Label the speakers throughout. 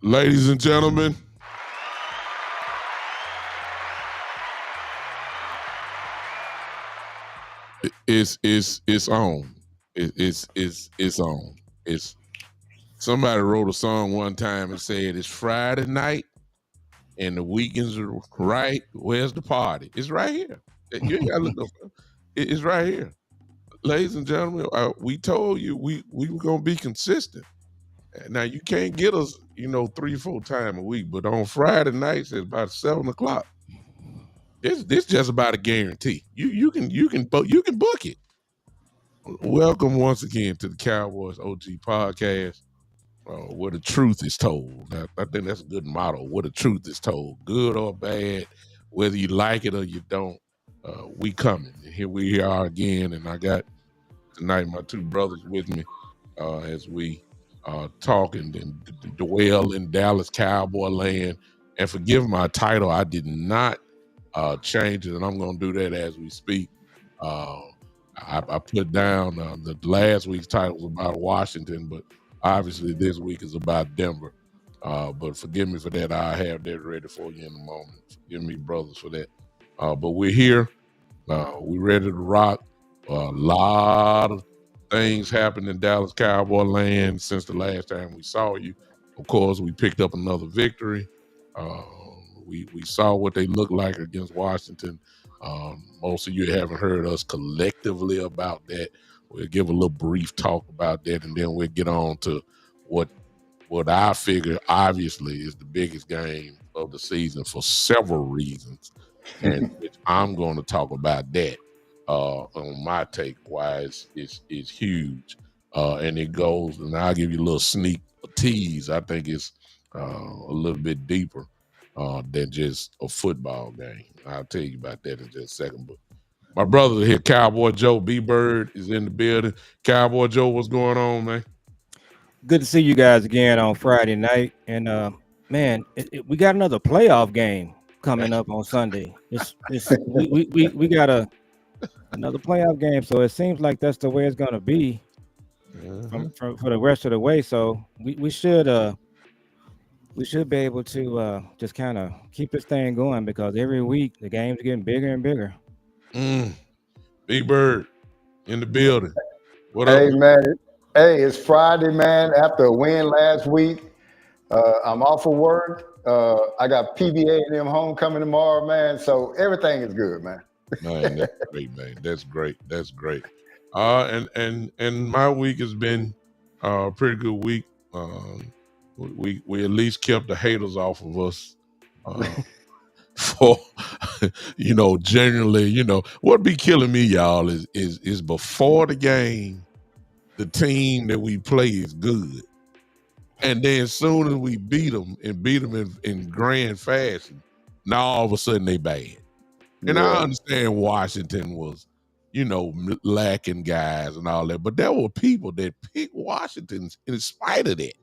Speaker 1: Ladies and gentlemen, it's on. It's on. It's somebody wrote a song one time and said it's Friday night and the weekends are right. Where's the party? It's right here. You ain't gotta look no further. It's right here. Ladies and gentlemen, we told you we were gonna be consistent. Now you can't get us, 3-4 times a week, but on Friday nights at about 7 o'clock, this just about a guarantee. You can book it. Welcome once again to the Cowboys OG Podcast, where the truth is told. I think that's a good motto. Where the truth is told, good or bad, whether you like it or you don't, we coming. And here we are again, and I got tonight my two brothers with me as we talk and dwell in Dallas Cowboy land. And forgive my title, I did not change it, and I'm going to do that as we speak. I put down the last week's title was about Washington, but obviously this week is about Denver. But forgive me for that. I have that ready for you in a moment. Forgive me, brothers, for that. But we're here. We're ready to rock. A lot of things happened in Dallas Cowboy land since the last time we saw you. Of course, we picked up another victory. We saw what they look like against Washington. Most of you haven't heard us collectively about that. We'll give a little brief talk about that, and then we'll get on to what I figure obviously is the biggest game of the season for several reasons, and which I'm going to talk about that on my take. Why it's huge, and it goes, and I'll give you a little sneak tease. I think it's a little bit deeper than just a football game. I'll tell you about that in just a second. But my brother here, Cowboy Joe B-Bird, is in the building. Cowboy Joe, what's going on, man?
Speaker 2: Good to see you guys again on Friday night. And man, we got another playoff game coming up on Sunday. We got another playoff game, so it seems like that's the way it's gonna be for the rest of the way. So we should be able to just kind of keep this thing going, because every week the game's getting bigger and bigger.
Speaker 1: Big Bird in the building. What
Speaker 3: Hey,
Speaker 1: up?
Speaker 3: man. Hey, it's Friday, man. After a win last week, I'm off of work. I got PBA and them homecoming tomorrow, man. So everything is good, man.
Speaker 1: Man, that's great, man. That's great. That's great. And my week has been a pretty good week. We at least kept the haters off of us. For generally, what be killing me, y'all, is before the game, the team that we play is good, and then as soon as we beat them in grand fashion, now all of a sudden they bad. And I understand Washington was, lacking guys and all that, but there were people that picked Washington in spite of that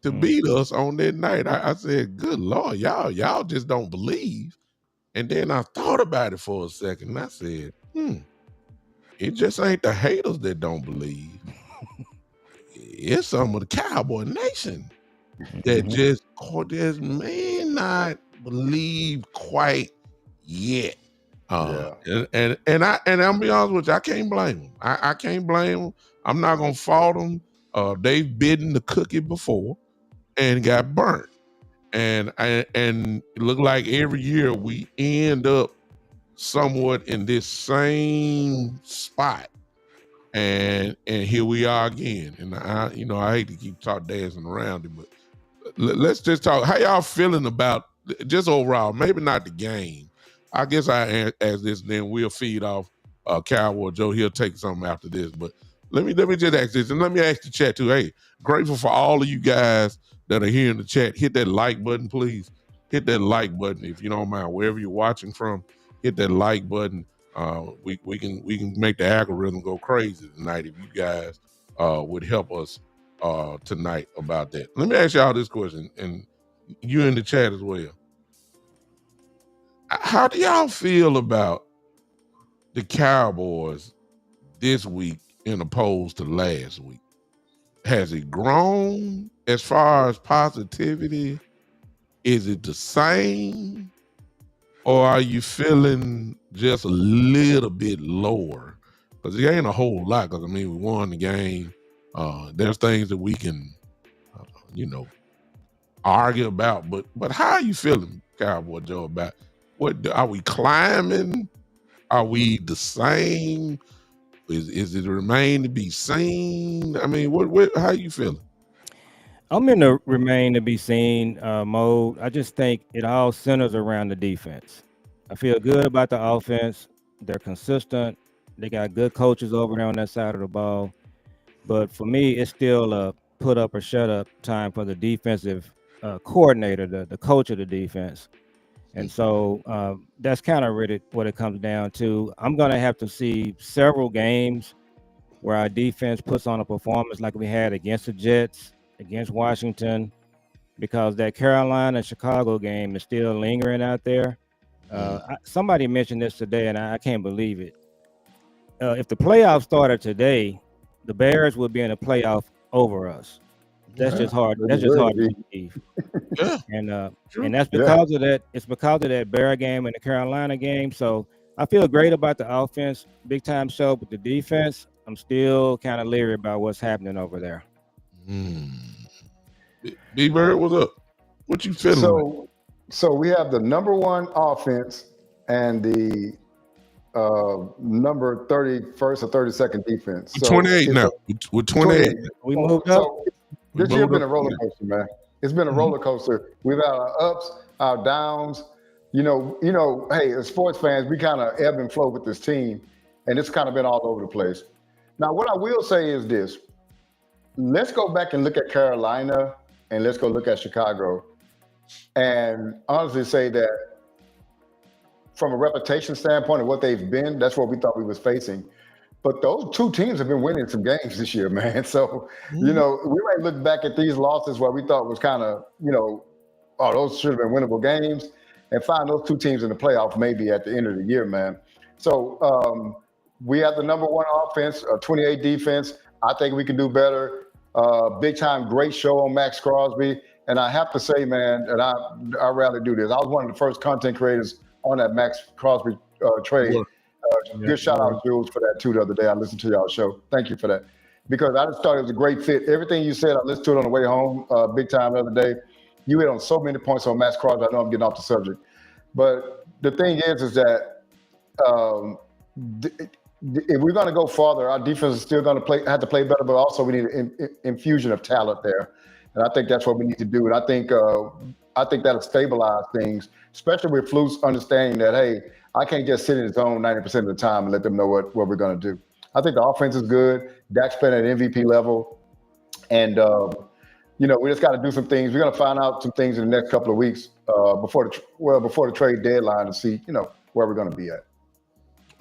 Speaker 1: to beat us on that night. I said, good Lord, y'all just don't believe. And then I thought about it for a second, and I said, it just ain't the haters that don't believe. It's some of the Cowboy Nation that just may not believe quite yet. And I'll be honest with you, I can't blame them. I can't blame them. I'm not gonna fault them. They've bitten the cookie before and got burnt. And it looked like every year we end up somewhat in this same spot. And here we are again. And I hate to keep dancing around it, but let's just talk. How y'all feeling about just overall? Maybe not the game. I guess I ask this, then we'll feed off Cowboy Joe. He'll take something after this. But let me just ask this, and let me ask the chat too. Hey, grateful for all of you guys that are here in the chat. Hit that like button, please. Hit that like button if you don't mind. Wherever you're watching from, hit that like button. We can make the algorithm go crazy tonight if you guys would help us tonight about that. Let me ask y'all this question, and you in the chat as well. How do y'all feel about the Cowboys this week in opposed to last week? Has it grown as far as positivity? Is it the same? Or are you feeling just a little bit lower? Because it ain't a whole lot. Because, I mean, we won the game. There's things that we can, argue about. But how are you feeling, Cowboy Joe, about what? Are we climbing? Are we the same? Is it remain to be seen? I mean, how you feeling?
Speaker 2: I'm in the remain to be seen mode. I just think it all centers around the defense. I feel good about the offense. They're consistent. They got good coaches over there on that side of the ball. But for me, it's still a put up or shut up time for the defensive coordinator, the coach of the defense. And so that's kind of really what it comes down to. I'm going to have to see several games where our defense puts on a performance like we had against the Jets, against Washington, because that Carolina Chicago game is still lingering out there. Somebody mentioned this today, and I can't believe it. If the playoffs started today, the Bears would be in a playoff over us. That's just hard. That's just hard to believe. And that's because of that. It's because of that Bear game and the Carolina game. So I feel great about the offense, big time show, but the defense, I'm still kind of leery about what's happening over there.
Speaker 1: B-Bird, what's up? What you feeling?
Speaker 3: So we have the number one offense and the number 31st or 32nd defense.
Speaker 1: So 28 now. We're 28.
Speaker 2: We moved up.
Speaker 3: So this year been a roller coaster, man. It's been a roller coaster. We've had our ups, our downs. Hey, as sports fans, we kind of ebb and flow with this team, and it's kind of been all over the place. Now, what I will say is this. Let's go back and look at Carolina, and let's go look at Chicago, and honestly say that from a reputation standpoint of what they've been, that's what we thought we was facing. But those two teams have been winning some games this year, man. So, we might look back at these losses where we thought was kind of, those should have been winnable games, and find those two teams in the playoff maybe at the end of the year, man. So we have the number one offense, 28 defense. I think we can do better. Big time, great show on Max Crosby. And I have to say, man, and I rarely do this. I was one of the first content creators on that Max Crosby trade. Good shout out, Jules, for that too the other day. I listened to y'all's show. Thank you for that. Because I just thought it was a great fit. Everything you said, I listened to it on the way home big time the other day. You hit on so many points on Max Crosby. I know I'm getting off the subject. But the thing is that if we're going to go farther, our defense is still going to have to play better, but also we need an infusion of talent there. And I think that's what we need to do. And I think that'll stabilize things, especially with Flus understanding that, hey, I can't just sit in his zone 90% of the time and let them know what we're going to do. I think the offense is good. Dak's playing at MVP level. And, we just got to do some things. We're going to find out some things in the next couple of weeks before the trade deadline to see, where we're going to be at.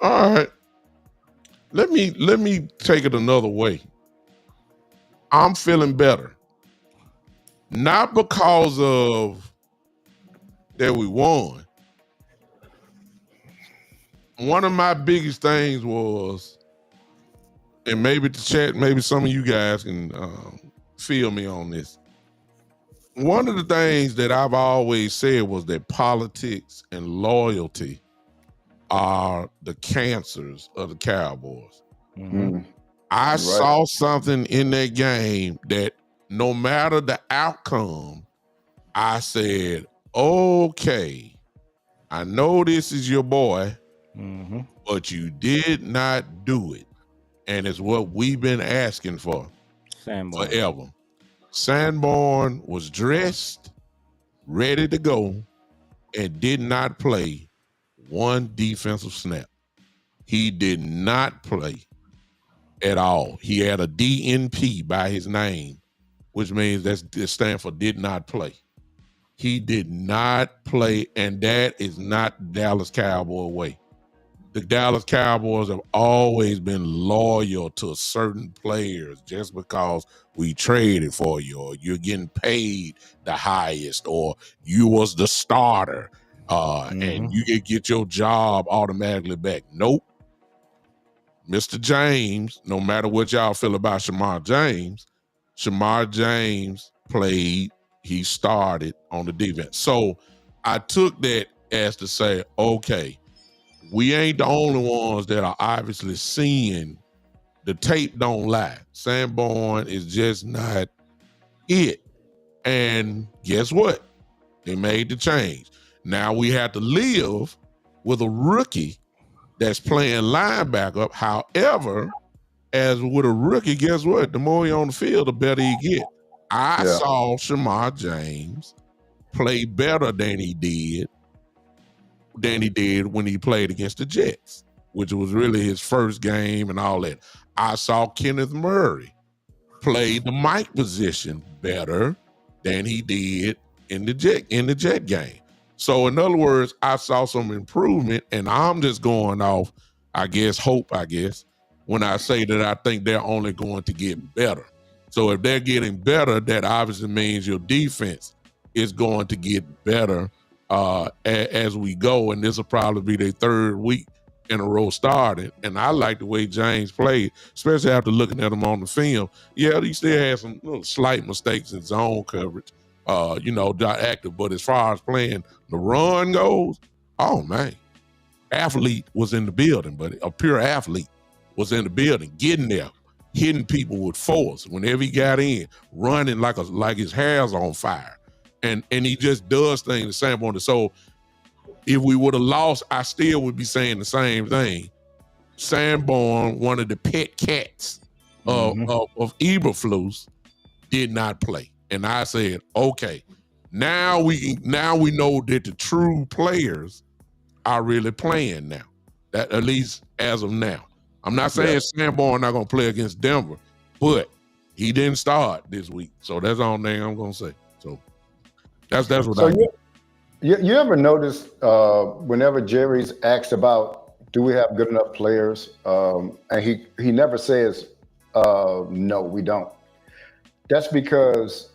Speaker 1: All right. Let me take it another way. I'm feeling better. Not because of that we won. One of my biggest things was, and maybe the chat, maybe some of you guys can feel me on this. One of the things that I've always said was that politics and loyalty are the cancers of the Cowboys. I saw something in that game that no matter the outcome, I said, okay, I know this is your boy, but you did not do it. And it's what we've been asking for forever. Sanborn was dressed, ready to go, and did not play one defensive snap. He did not play at all. He had a DNP by his name, which means that stands for did not play. He did not play, and that is not Dallas Cowboy way. The Dallas Cowboys have always been loyal to certain players just because we traded for you, or you're getting paid the highest, or you was the starter, and you can get your job automatically back. Nope. Mr. James, no matter what y'all feel about Shamar James, Shamar James played. He started on the defense. So I took that as to say, okay, we ain't the only ones that are obviously seeing the tape don't lie. Sanborn is just not it. And guess what? They made the change. Now we have to live with a rookie that's playing linebacker. However, as with a rookie, guess what? The more he on the field, the better he get. I saw Shamar James play better than he did when he played against the Jets, which was really his first game and all that. I saw Kenneth Murray play the Mike position better than he did in the Jet game. So in other words, I saw some improvement, and I'm just going off, hope, when I say that I think they're only going to get better. So if they're getting better, that obviously means your defense is going to get better as we go, and this will probably be their third week in a row starting. And I like the way James played, especially after looking at him on the film. Yeah, he still had some little slight mistakes in zone coverage, not active. But as far as playing the run goes, oh man, athlete was in the building, but a pure athlete was in the building, getting there, hitting people with force whenever he got in, running like his hair's on fire. And he just does things the same way. So if we would have lost, I still would be saying the same thing. Sanborn, one of the pet cats of Eberflus, did not play. And I said, okay, now we know that the true players are really playing now. That at least as of now. I'm not saying Sanborn not gonna play against Denver, but he didn't start this week. So that's the only thing I'm gonna say. So that's what I mean.
Speaker 3: You ever notice whenever Jerry's asked about do we have good enough players, and he never says no, we don't. That's because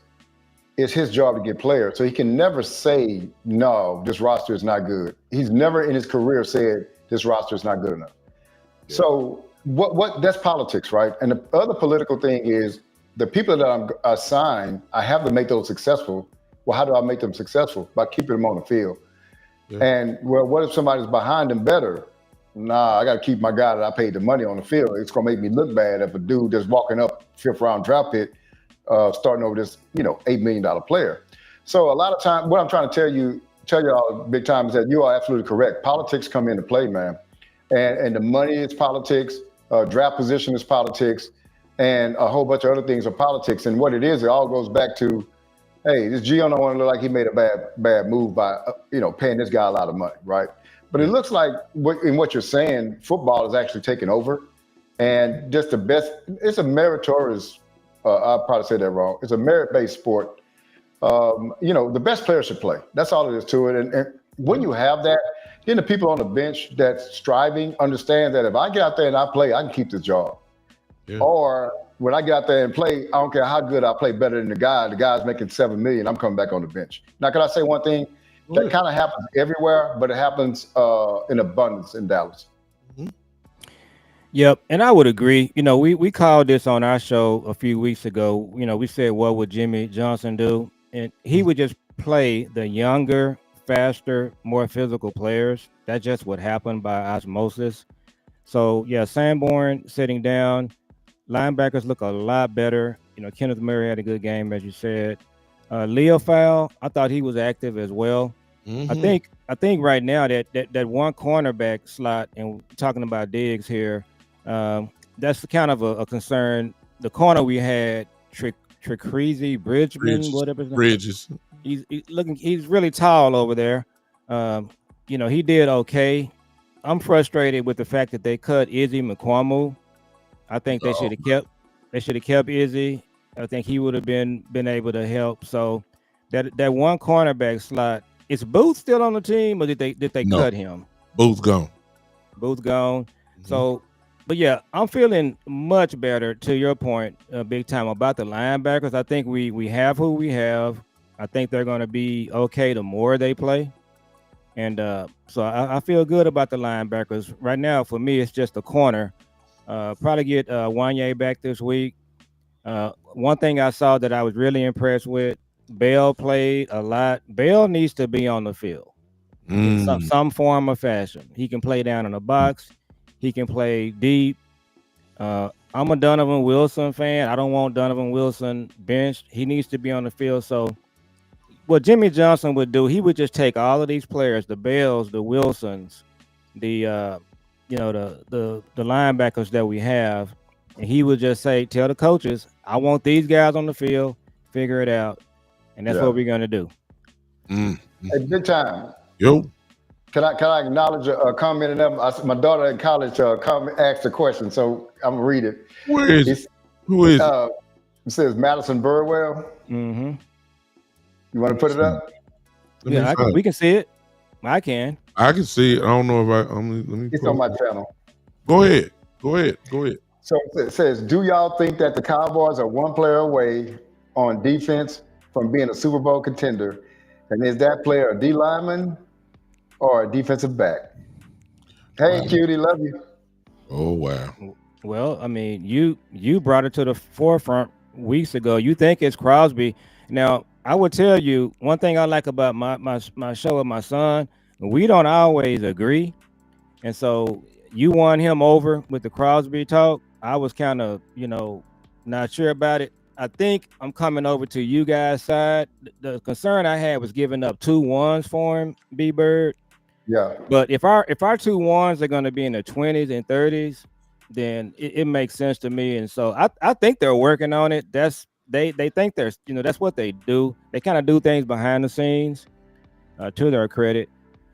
Speaker 3: it's his job to get players. So he can never say no, this roster is not good. He's never in his career said this roster is not good enough. Yeah. So what that's politics, right? And the other political thing is the people that I'm assigned, I have to make those successful. Well, how do I make them successful? By keeping them on the field. Yeah. And what if somebody's behind them better? Nah, I got to keep my guy that I paid the money on the field. It's going to make me look bad if a dude that's walking up 5th round draft pick, starting over this, $8 million player. So a lot of time, what I'm trying to tell y'all big time is that you are absolutely correct. Politics come into play, man. And the money is politics, draft position is politics, and a whole bunch of other things are politics. And what it is, it all goes back to, hey, this Gio don't want to look like he made a bad move by, paying this guy a lot of money, right? But it looks like in what you're saying, football is actually taking over. And just the best, it's a meritorious, I'll probably say that wrong. It's a merit-based sport. The best players should play. That's all it is to it. And when you have that, then the people on the bench that's striving understand that if I get out there and I play, I can keep this job. Yeah. Or when I get out there and play, I don't care how good I play, better than the guy. The guy's making $7 million. I'm coming back on the bench. Now, can I say one thing? That kind of happens everywhere, but it happens in abundance in Dallas.
Speaker 2: Mm-hmm. Yep, and I would agree. We called this on our show a few weeks ago. We said, what would Jimmy Johnson do? And he would just play the younger, faster, more physical players. That's just what happened by osmosis. So, yeah, Sanborn sitting down. Linebackers look a lot better. Kenneth Murray had a good game, as you said. Leo Fowl, I thought he was active as well. Mm-hmm. I think right now that one cornerback slot, and talking about Diggs here, that's kind of a concern. The corner we had, Tricreasy Bridgman, whatever his name.
Speaker 1: Bridges.
Speaker 2: He's really tall over there. He did okay. I'm frustrated with the fact that they cut Izzy McQuamu. I think they should have kept Izzy. I think he would have been able to help. So that one cornerback slot, is Booth still on the team, or did they cut him?
Speaker 1: Booth gone.
Speaker 2: Mm-hmm. So, but yeah, I'm feeling much better, to your point, big time, about the linebackers. I think we have who we have. I think they're going to be okay the more they play. And so I feel good about the linebackers. Right now, for me, it's just the corner. Probably get Wanye back this week. One thing I saw that I was really impressed with, Bell played a lot. Bell needs to be on the field in some form or fashion. He can play down in the box. He can play deep. I'm a Donovan Wilson fan. I don't want Donovan Wilson benched. He needs to be on the field. So what Jimmy Johnson would do, he would just take all of these players, the Bells, the Wilsons, the the linebackers that we have, and he would just tell the coaches, I want these guys on the field, figure it out. And that's what we're gonna do.
Speaker 3: Hey, big time.
Speaker 1: Yo.
Speaker 3: Can I acknowledge a comment in them? My daughter in college asked a question, so I'm gonna read it.
Speaker 1: Where is it? Who is it?
Speaker 3: It says Madison Burwell.
Speaker 2: Mm-hmm.
Speaker 3: You want to put it up?
Speaker 2: Yeah, we can see it. I can
Speaker 1: see it. I don't know if let me.
Speaker 3: It's on my channel.
Speaker 1: Go ahead.
Speaker 3: So it says, do y'all think that the Cowboys are one player away on defense from being a Super Bowl contender? And is that player a D lineman or a defensive back? Hey, wow. Cutie, love you.
Speaker 1: Oh, wow.
Speaker 2: Well, I mean, you brought it to the forefront weeks ago. You think it's Crosby. Now, I would tell you one thing I like about my show with my son, we don't always agree. And so you won him over with the Crosby talk. I was kind of, not sure about it. I think I'm coming over to you guys' side. The concern I had was giving up 2 1s for him, B-Bird.
Speaker 3: Yeah.
Speaker 2: But if our 2 1s are going to be in the 20s and 30s, then it makes sense to me. And so I think they're working on it. They think that's what they do. They kind of do things behind the scenes, to their credit.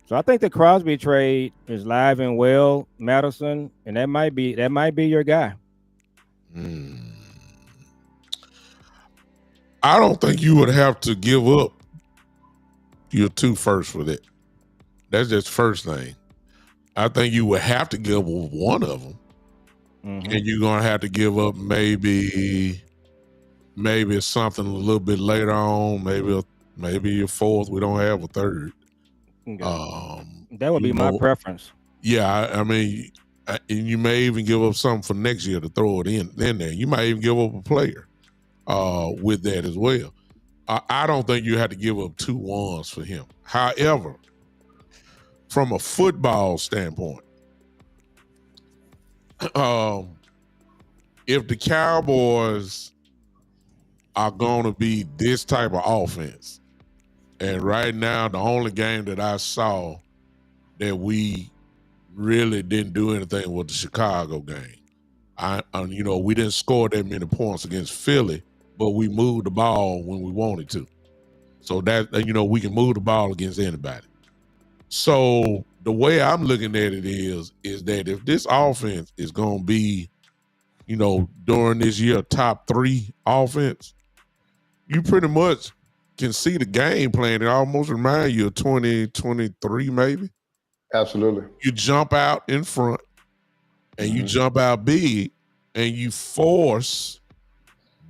Speaker 2: So I think the Crosby trade is live and well, Madison, and that might be your guy.
Speaker 1: I don't think you would have to give up your 2 first for that. That's just first thing. I think you would have to give up one of them, and you're gonna have to give up maybe something a little bit later on, maybe your 4th. We don't have a 3rd.
Speaker 2: Okay. That would be my preference.
Speaker 1: Yeah, I mean, you may even give up something for next year to throw it in there. You might even give up a player with that as well. I don't think you have to give up 2 1s for him. However, from a football standpoint, if the Cowboys are going to be this type of offense, and right now the only game that I saw that we really didn't do anything was the Chicago game. We didn't score that many points against Philly, but we moved the ball when we wanted to. So that, we can move the ball against anybody. So the way I'm looking at it is that if this offense is going to be, during this year, top 3 offense, you pretty much can see the game plan. It almost reminds you of 2023, maybe.
Speaker 3: Absolutely.
Speaker 1: You jump out in front and you jump out big and you force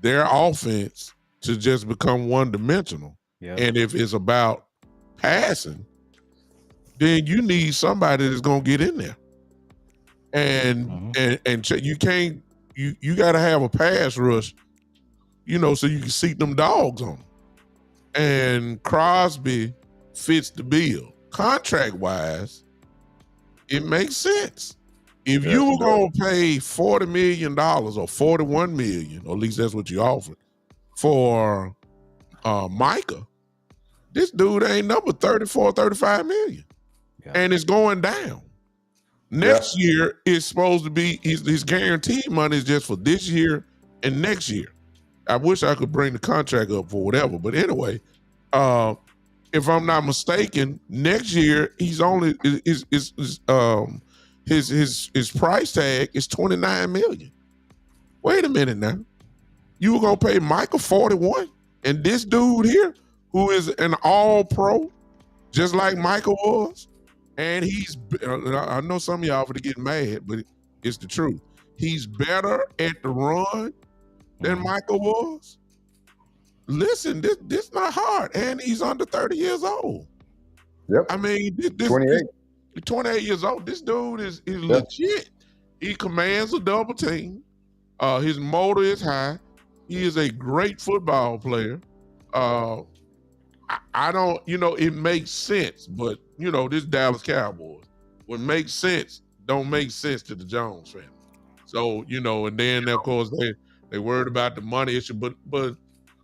Speaker 1: their offense to just become one-dimensional. Yep. And if it's about passing, then you need somebody that's going to get in there. And you can't, you got to have a pass rush, so you can seat them dogs on them. And Crosby fits the bill. Contract-wise, it makes sense. If you were going to pay $40 million or $41 million, or at least that's what you offered, for Micah, this dude ain't number 34, 35 million. Yeah. And it's going down. Next year is supposed to be, his guaranteed money is just for this year and next year. I wish I could bring the contract up for whatever, but anyway, if I'm not mistaken, next year he's only his price tag is $29 million. Wait a minute now, you were gonna pay Michael 41, and this dude here, who is an All-Pro, just like Michael was, and I know some of y'all for to get mad, but it's the truth. He's better at the run than Michael was. Listen, this not hard, and he's under 30 years old.
Speaker 3: Yep.
Speaker 1: I mean, 28 years old. This dude is legit. He commands a double team. His motor is high. He is a great football player. I don't, it makes sense, but this Dallas Cowboys, what makes sense don't make sense to the Jones family. So, and then of course they worried about the money issue, but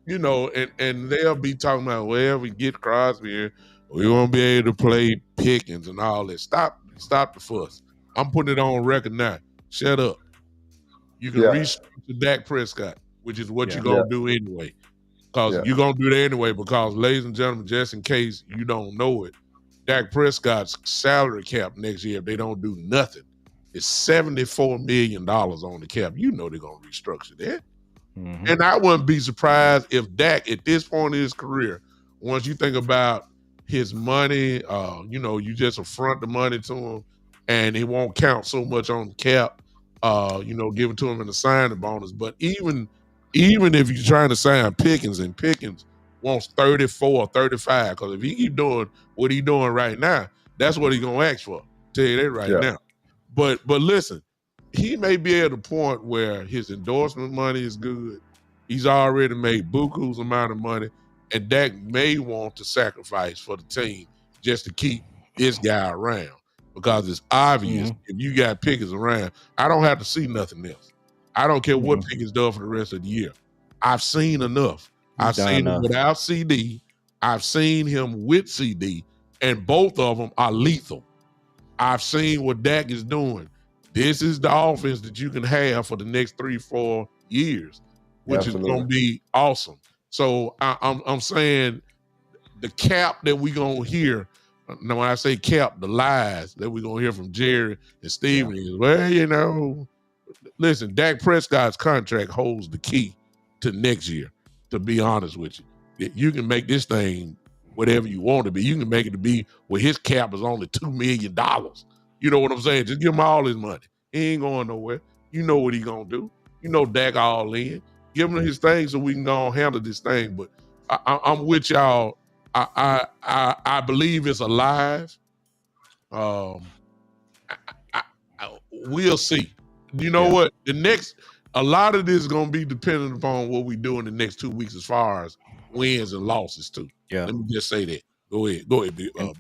Speaker 1: and they'll be talking about, well, we get Crosby here, we won't be able to play Pickens and all that. Stop the fuss. I'm putting it on record now. Shut up. You can restructure Dak Prescott, which is what you're gonna do anyway. Because you're going to do that anyway, because, ladies and gentlemen, just in case you don't know it, Dak Prescott's salary cap next year, if they don't do nothing, is $74 million on the cap. You know they're going to restructure that. Mm-hmm. And I wouldn't be surprised if Dak, at this point in his career, once you think about his money, you just affront the money to him, and it won't count so much on the cap, give it to him in a signing bonus. But even if you're trying to sign Pickens, and Pickens wants 34 or 35, because if he keep doing what he's doing right now, that's what he's gonna ask for. Tell you that right now. But listen, he may be at a point where his endorsement money is good. He's already made buku's amount of money, and Dak may want to sacrifice for the team just to keep this guy around, because it's obvious if you got Pickens around, I don't have to see nothing else. I don't care what Pickens does for the rest of the year. I've seen enough. I've seen him without CD. I've seen him with CD, and both of them are lethal. I've seen what Dak is doing. This is the offense that you can have for the next 3-4 years, which is going to be awesome. So I'm saying the cap that we're going to hear, now when I say cap, the lies that we're going to hear from Jerry and Steven is, well, listen, Dak Prescott's contract holds the key to next year, to be honest with you. You can make this thing whatever you want to be. You can make it to be where his cap is only $2 million. You know what I'm saying? Just give him all his money. He ain't going nowhere. You know what he going to do. Dak all in. Give him his thing so we can go and handle this thing. But I'm with y'all. I believe it's alive. We'll see. You know what? A lot of this is going to be dependent upon what we do in the next 2 weeks as far as wins and losses too. Yeah. Let me just say that. Go ahead.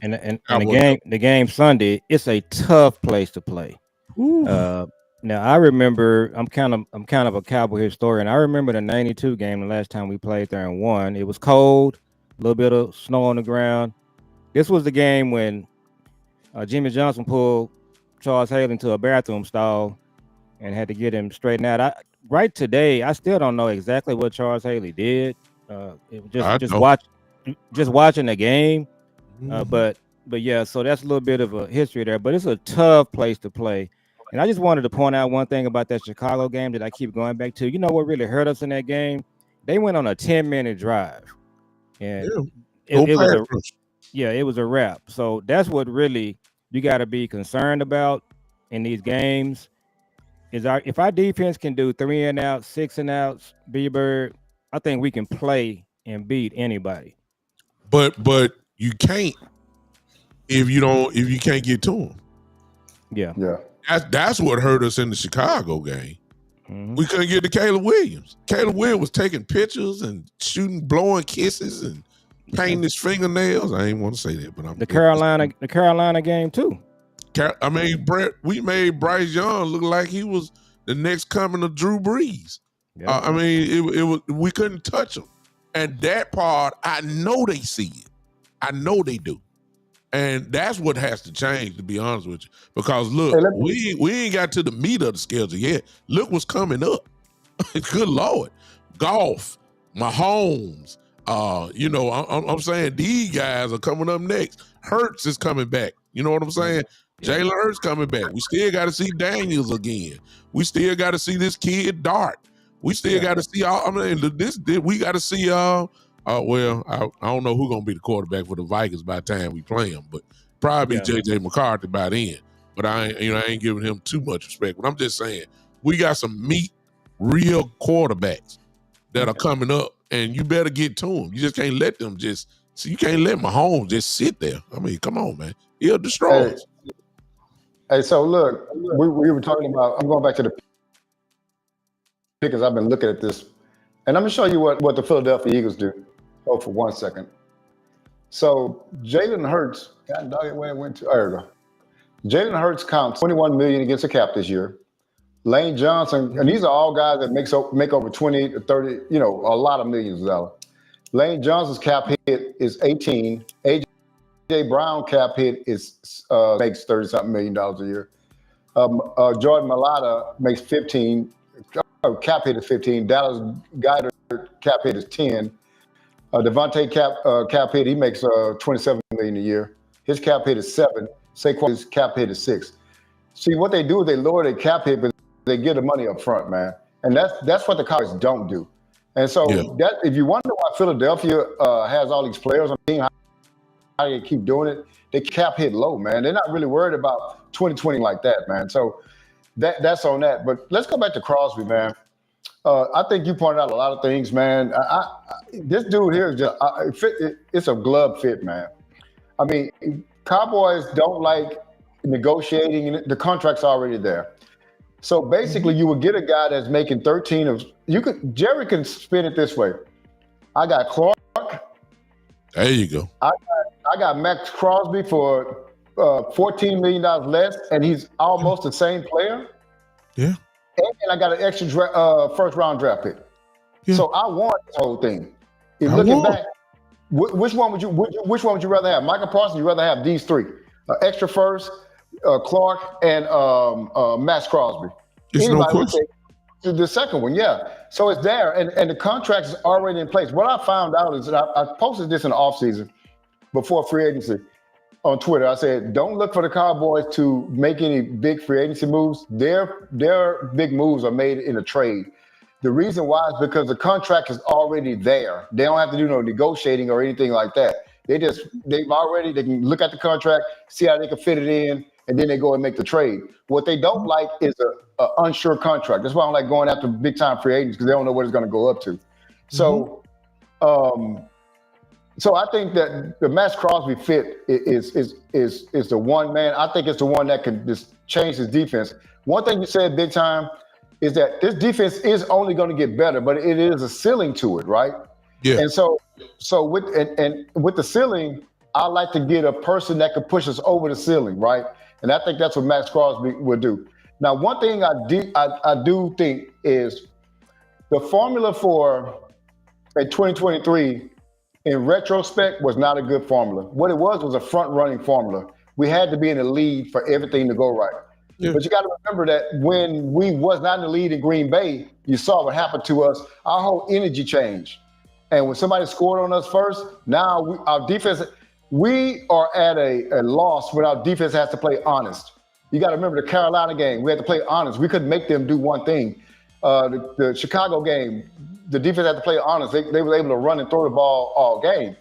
Speaker 2: And the game Sunday, it's a tough place to play. Now I remember, I'm kind of a Cowboy historian. I remember the '92 game, the last time we played there and won. It was cold, a little bit of snow on the ground. This was the game when Jimmy Johnson pulled Charles Haley into a bathroom stall and had to get him straightened out. Right today, I still don't know exactly what Charles Haley did. It was just watching the game. But yeah, so that's a little bit of a history there. But it's a tough place to play. And I just wanted to point out one thing about that Chicago game that I keep going back to. You know what really hurt us in that game? They went on a 10-minute drive. And it was a wrap. So that's what really you got to be concerned about in these games. If our defense can do 3 and outs, 6 and outs, B-Bird, I think we can play and beat anybody.
Speaker 1: But you can't if you can't get to them.
Speaker 2: Yeah.
Speaker 1: That's what hurt us in the Chicago game. Mm-hmm. We couldn't get to Caleb Williams. Caleb Williams was taking pictures and blowing kisses and painting his fingernails. I ain't want to say that, but the
Speaker 2: Carolina game too.
Speaker 1: I mean, Brett, we made Bryce Young look like he was the next coming of Drew Brees. Yep. I mean, it was, we couldn't touch him, and that part I know they see it. I know they do, and that's what has to change. To be honest with you, because look, we ain't got to the meat of the schedule yet. Look what's coming up. Good Lord, golf, Mahomes. I'm saying these guys are coming up next. Hurts is coming back. You know what I'm saying? Jalen Hurts coming back. We still got to see Daniels again. We still got to see this kid Dart. We still got to see all. I mean, we got to see. I don't know who's gonna be the quarterback for the Vikings by the time we play them, but probably JJ McCarthy by then. But I ain't giving him too much respect. But I'm just saying we got some real quarterbacks that are coming up, and you better get to them. You just can't let them you can't let Mahomes just sit there. I mean, come on, man. He'll destroy us.
Speaker 3: Hey, so look, we were talking about, I'm going back to the Pickens. I've been looking at this, And let me show you what the Philadelphia Eagles do. Oh, for 1 second. So Jalen Hurts, God dog it where it went to. There we go. Jalen Hurts counts $21 million against the cap this year. Lane Johnson, and these are all guys that make over 20 to 30, a lot of millions of dollars. Lane Johnson's cap hit is 18. AJ Brown cap hit is makes $30-something million a year. Jordan Mailata makes 15. Cap hit is 15. Dallas Goedert cap hit is 10. Devontae cap hit, he makes $27 million a year. His cap hit is 7. Saquon's cap hit is 6. See, what they do is they lower their cap hit, but they get the money up front, man. And that's what the Cowboys don't do. And so that if you wonder why Philadelphia has all these players on the team, how they keep doing it, they cap hit low, man. They're not really worried about 2020 like that, man. So that's on that. But let's go back to Crosby, man. I think you pointed out a lot of things, man. This dude here is just it's a glove fit, man. I mean, Cowboys don't like negotiating. The contract's already there. So basically, you would get a guy that's making 13 of. Jerry can spin it this way. I got Clark.
Speaker 1: There you go.
Speaker 3: I got Max Crosby for $14 million less, and he's almost the same player.
Speaker 1: Yeah.
Speaker 3: And I got an extra first round draft pick. Yeah. So I want this whole thing. Looking back, which one would you rather have? Michael Parsons, you'd rather have these three. Extra first, Clark, and Max Crosby.
Speaker 1: It's no question.
Speaker 3: The second one, yeah. So it's there, and the contract is already in place. What I found out is that I posted this in the offseason before free agency on Twitter. I said, don't look for the Cowboys to make any big free agency moves. Their big moves are made in a trade. The reason why is because the contract is already there. They don't have to do no negotiating or anything like that. They can look at the contract, see how they can fit it in, and then they go and make the trade. What they don't like is an unsure contract. That's why I don't like going after big time free agents, because they don't know what it's going to go up to. So, so I think that the Max Crosby fit is the one, man. I think it's the one that can just change his defense. One thing you said big time is that this defense is only going to get better, but it is a ceiling to it, right?
Speaker 1: Yeah.
Speaker 3: And so with the ceiling, I like to get a person that can push us over the ceiling, right? And I think that's what Max Crosby will do. Now, one thing I do think is the formula for a 2023 in retrospect was not a good formula. What it was a front-running formula. We had to be in the lead for everything to go right. Yeah. But you got to remember that when we was not in the lead in Green Bay, you saw what happened to us. Our whole energy changed. And when somebody scored on us first, now our defense, we are at a loss when our defense has to play honest. You got to remember the Carolina game. We had to play honest. We couldn't make them do one thing. The Chicago game, the defense had to play honest. They were able to run and throw the ball all game.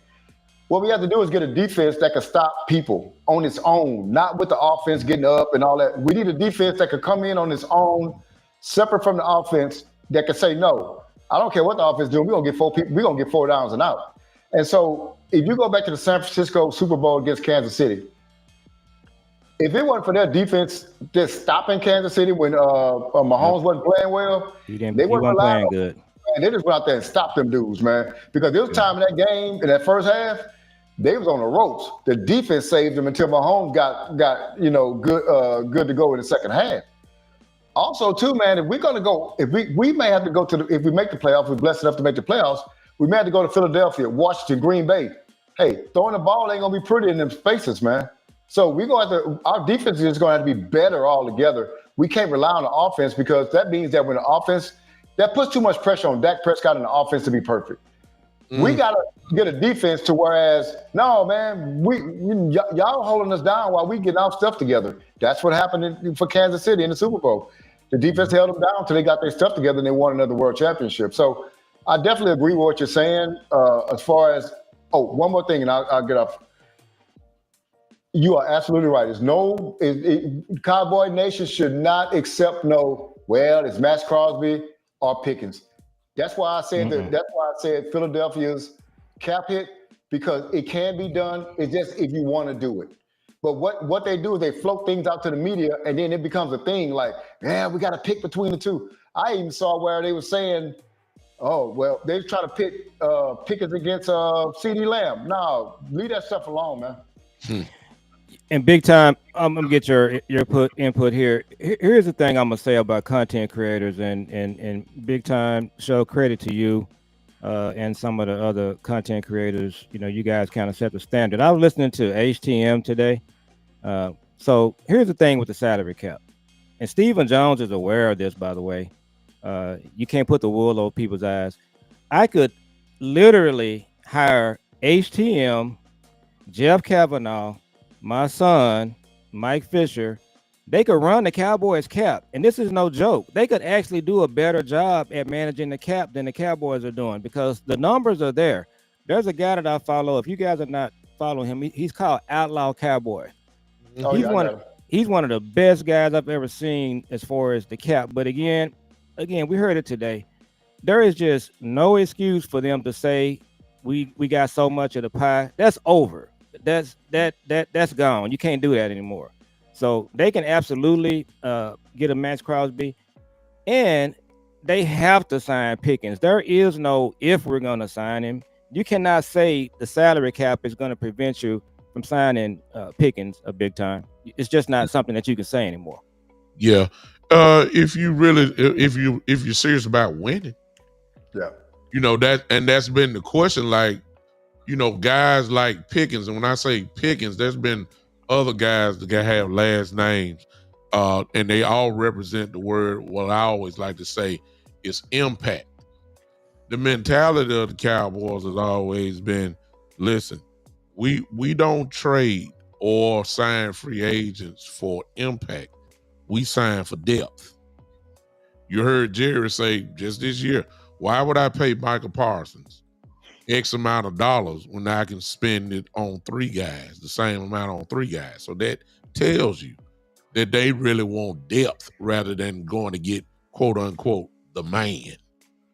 Speaker 3: What we have to do is get a defense that can stop people on its own, not with the offense getting up and all that. We need a defense that can come in on its own, separate from the offense, that can say, no, I don't care what the offense is doing. We're going to get 4 people. We're going to get 4 downs and out. And so if you go back to the San Francisco Super Bowl against Kansas City, if it wasn't for their defense just stopping Kansas City when Mahomes wasn't playing well, they weren't playing good. And they just went out there and stopped them dudes, man. Because there was time in that game, in that first half, they was on the ropes. The defense saved them until Mahomes got good to go in the second half. Also, too, man, if we're gonna go, if we may have to go to if we make the playoffs, we're blessed enough to make the playoffs, we may have to go to Philadelphia, Washington, Green Bay. Hey, throwing the ball ain't gonna be pretty in them spaces, man. So our defense is gonna have to be better altogether. We can't rely on the offense, because that means that when the offense, that puts too much pressure on Dak Prescott and the offense to be perfect. We got to get a defense to whereas, no, man, y'all holding us down while we get our stuff together. That's what happened for Kansas City in the Super Bowl. The defense held them down until they got their stuff together and they won another world championship. So I definitely agree with what you're saying as far as, one more thing and I'll get off. You are absolutely right. Cowboy Nation should not accept it's Max Crosby or Pickens. That's why I said that's why I said Philadelphia's cap hit, because it can be done. It's just if you want to do it. But what they do is they float things out to the media, and then it becomes a thing like, we got to pick between the two. I even saw where they were saying Oh well, they try to pit Pickens against CD Lamb. No, leave that stuff alone, man.
Speaker 2: And big time, I'm gonna get your input here. Here's the thing I'm gonna say about content creators and big time. Show credit to you and some of the other content creators. You know, you guys kind of set the standard. I was listening to HTM today. So here's the thing with the salary cap, and Stephen Jones is aware of this, by the way. You can't put the wool over people's eyes. I could literally hire HTM, Jeff Kavanaugh, my son, Mike Fisher. They could run the Cowboys cap, and this is no joke. They could actually do a better job at managing the cap than the Cowboys are doing because the numbers are there. There's a guy that I follow. If you guys are not following him, he's called Outlaw Cowboy.
Speaker 3: Oh,
Speaker 2: he's
Speaker 3: yeah,
Speaker 2: one. He's one of the best guys I've ever seen as far as the cap. But again, we heard it today. There is just no excuse for them to say we got so much of the pie. That's over. That's gone. You can't do that anymore. So they can absolutely get a Max Crosby, and they have to sign Pickens. There is no if we're going to sign him. You cannot say the salary cap is going to prevent you from signing Pickens a big time. It's just not something that you can say anymore.
Speaker 1: Yeah. If you're serious about winning,
Speaker 3: yeah,
Speaker 1: you know that's been the question. Like, you know, guys like Pickens, and when I say Pickens, there's been other guys that have last names, and they all represent the word. What I always like to say is impact. The mentality of the Cowboys has always been, listen, we don't trade or sign free agents for impact. We sign for depth. You heard Jerry say just this year, why would I pay Michael Parsons X amount of dollars when I can spend it on three guys, the same amount on three guys? So that tells you that they really want depth rather than going to get, quote unquote, the man.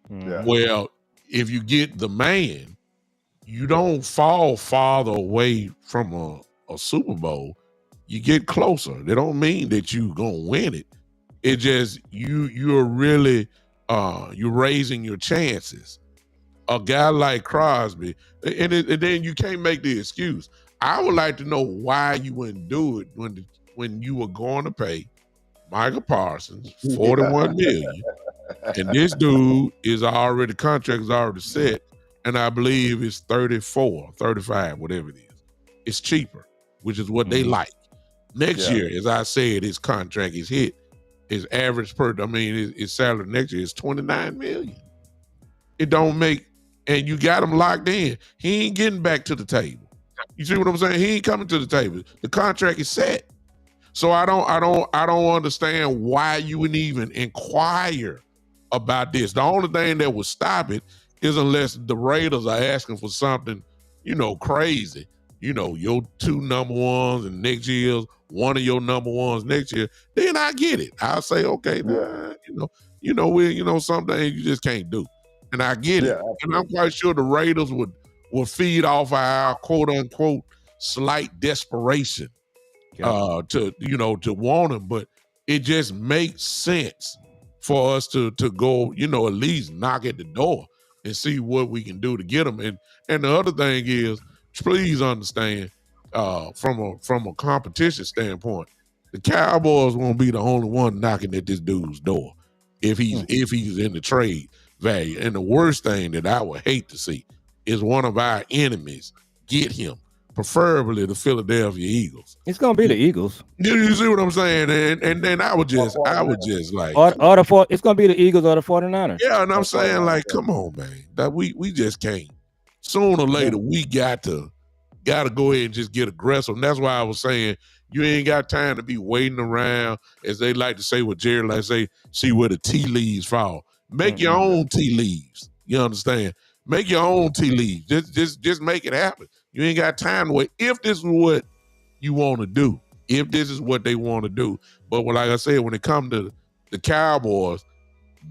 Speaker 3: Yeah.
Speaker 1: Well, if you get the man, you don't fall farther away from a Super Bowl. You get closer. That don't mean that you're gonna win it. It just you're really you're raising your chances. A guy like Crosby, and then you can't make the excuse. I would like to know why you wouldn't do it when you were going to pay Michael Parsons $41 million, and this dude contract is already set, and I believe it's 34, 35, whatever it is. It's cheaper, which is what they like. Next year, as I said, his contract is hit. His average his salary next year is $29 million. It don't make, and you got him locked in. He ain't getting back to the table. You see what I'm saying? He ain't coming to the table. The contract is set. So I don't understand why you would even inquire about this. The only thing that would stop it is unless the Raiders are asking for something, crazy. Your two number ones and next year's one of your number ones next year, then I get it. I'll say, okay, some things you just can't do. And I get it.
Speaker 3: Absolutely.
Speaker 1: And I'm quite sure the Raiders would feed off our quote unquote slight desperation to want him. But it just makes sense for us to go, at least knock at the door and see what we can do to get him. And the other thing is, please understand, from a competition standpoint, the Cowboys won't be the only one knocking at this dude's door if he's in the trade value. And the worst thing that I would hate to see is one of our enemies get him, preferably the Philadelphia Eagles.
Speaker 2: It's gonna be the Eagles.
Speaker 1: You see what I'm saying? And then I would just like,
Speaker 2: it's gonna be the Eagles or the 49ers.
Speaker 1: Yeah, and I'm saying, like, come on, man, that we just can't. Sooner or later, we got to go ahead and just get aggressive. And that's why I was saying you ain't got time to be waiting around, as they like to say with Jerry, like say, see where the tea leaves fall. Make your own tea leaves. You understand? Make your own tea leaves. Just make it happen. You ain't got time to wait. If this is what you want to do, if this is what they want to do. But like I said, when it comes to the Cowboys,